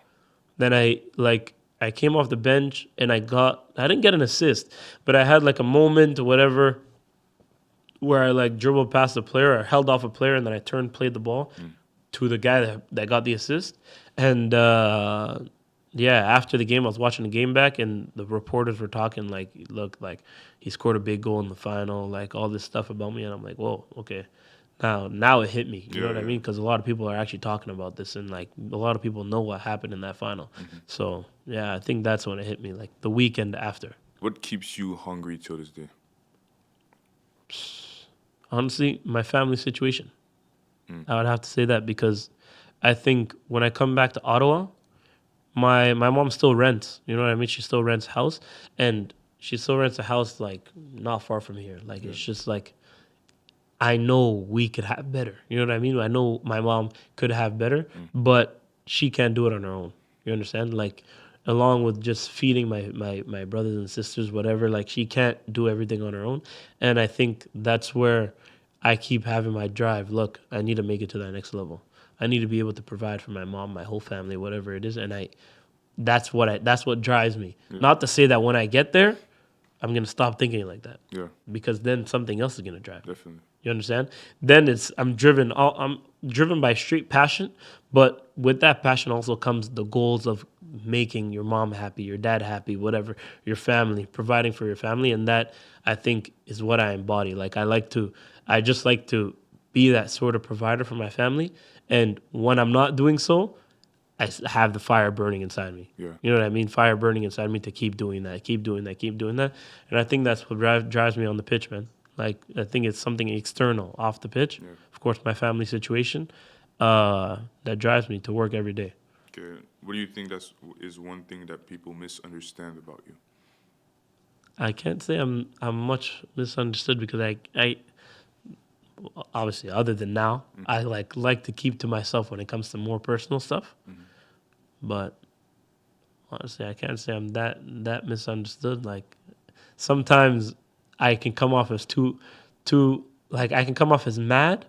Then I came off the bench and I didn't get an assist, but I had like a moment or whatever where I like dribbled past the player or held off a player and then I played the ball to the guy that got the assist. And after the game, I was watching the game back and the reporters were talking like, look, like he scored a big goal in the final, like all this stuff about me. And I'm like, whoa, okay. Now it hit me. You know what I mean? Because a lot of people are actually talking about this and like a lot of people know what happened in that final. So yeah, I think that's when it hit me, like the weekend after. What keeps you hungry till this day? Honestly, my family situation. I would have to say that because I think when I come back to Ottawa, my mom still rents. You know what I mean? She still rents a house, and she still rents a house like not far from here. Like it's just like I know we could have better. You know what I mean? I know my mom could have better, but she can't do it on her own. You understand? Like along with just feeding my brothers and sisters, whatever, like she can't do everything on her own. And I think that's where I keep having my drive. Look, I need to make it to that next level. I need to be able to provide for my mom, my whole family, whatever it is. And that's what drives me. Not to say that when I get there, I'm going to stop thinking like that. Yeah. Because then something else is going to drive me. Definitely. You understand? Then I'm driven by straight passion, but with that passion also comes the goals of making your mom happy, your dad happy, whatever, your family, providing for your family. And that I think is what I embody. Like I just like to be that sort of provider for my family. And when I'm not doing so, I have the fire burning inside me. Yeah. You know what I mean? Fire burning inside me to keep doing that, keep doing that, keep doing that. And I think that's what drives me on the pitch, man. Like, I think it's something external off the pitch. Yeah. Of course, my family situation that drives me to work every day. Okay. What do you think is one thing that people misunderstand about you? I can't say I'm much misunderstood because I obviously other than now, I like to keep to myself when it comes to more personal stuff. But honestly, I can't say I'm that misunderstood. Like sometimes I can come off as too like I can come off as mad,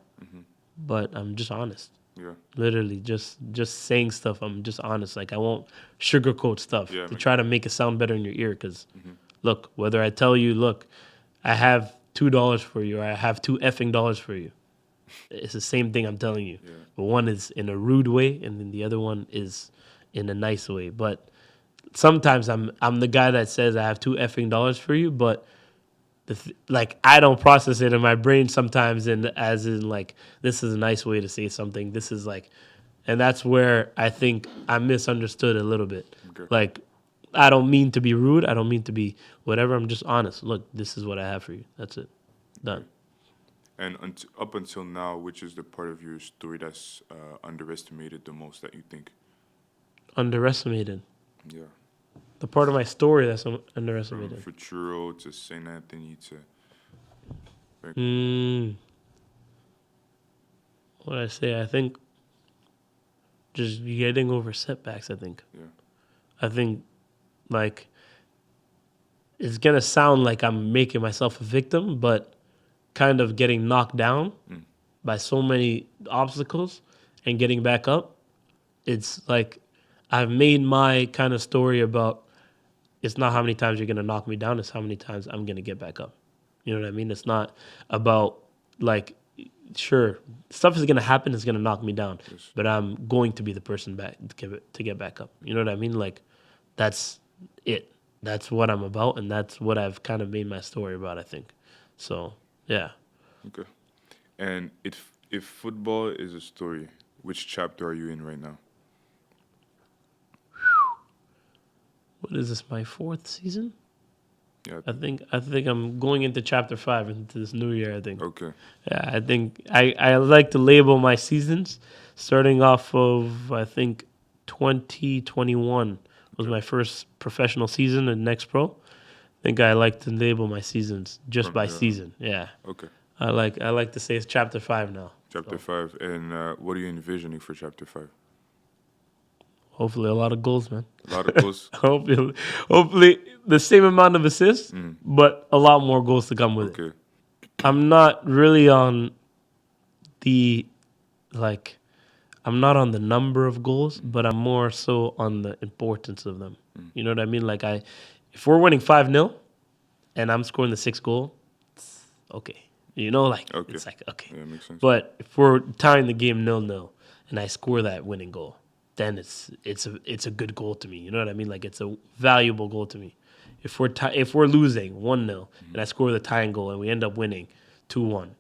but I'm just honest. Yeah. Literally just saying stuff. I'm just honest. Like I won't sugarcoat stuff to try to make it sound better in your ear. Because look, whether I tell you, look, I have $2 for you, or I have $2 for you, it's the same thing I'm telling you. Yeah. But one is in a rude way, and then the other one is in a nice way. But sometimes I'm the guy that says I have $2 for you, but like I don't process it in my brain sometimes, and as in like this is a nice way to say something. This is like, and that's where I think I'm misunderstood a little bit. Okay. Like I don't mean to be rude. I don't mean to be whatever. I'm just honest. Look, this is what I have for you. That's it. Done. And up until now, which is the part of your story that's underestimated the most that you think? Underestimated? Yeah. The part of my story that's underestimated. From Futuro to St. Anthony to... What I say? I think just getting over setbacks, I think. Yeah. I think, like, it's going to sound like I'm making myself a victim, but kind of getting knocked down by so many obstacles and getting back up. It's like I've made my kind of story about it's not how many times you're going to knock me down, it's how many times I'm going to get back up. You know what I mean? It's not about, like, sure, stuff is going to happen, it's going to knock me down, but I'm going to be the person back to get back up. You know what I mean? Like, that's it. That's what I'm about, and that's what I've kind of made my story about, I think. So, yeah. Okay. And if football is a story, which chapter are you in right now? What is this, my 4th season? Yeah. I think I'm going into chapter 5 into this new year, I think. Okay. Yeah, I think I like to label my seasons starting off of, I think, 2021 was my first professional season in Next Pro. I think I like to label my seasons just by season. Yeah. Okay. I like to say it's chapter 5 now. Chapter 5. And what are you envisioning for chapter 5? Hopefully a lot of goals, man. A lot of goals? Hopefully the same amount of assists, but a lot more goals to come with it. I'm not really on the, like, I'm not on the number of goals, but I'm more so on the importance of them. You know what I mean? Like, if we're winning 5-0 and I'm scoring the 6th goal, it's okay. You know, like, it's like, okay. Yeah, makes sense. But if we're tying the game 0-0 and I score that winning goal, then it's a good goal to me. You know what I mean? Like, it's a valuable goal to me. If we're losing 1-0 and I score the tying goal and we end up winning 2-1,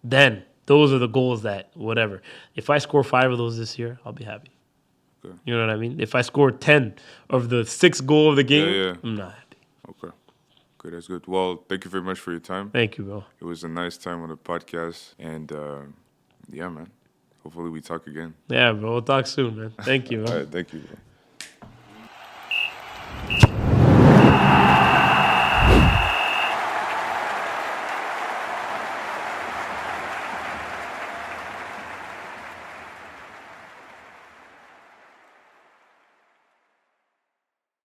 then those are the goals that whatever. If I score 5 of those this year, I'll be happy. Okay. You know what I mean? If I score 10 of the 6th goal of the game, I'm not happy. Okay. Okay, that's good. Well, thank you very much for your time. Thank you, bro. It was a nice time on the podcast. And, yeah, man. Hopefully we talk again. Yeah, bro. We'll talk soon, man. Thank you, bro. All right, thank you, bro.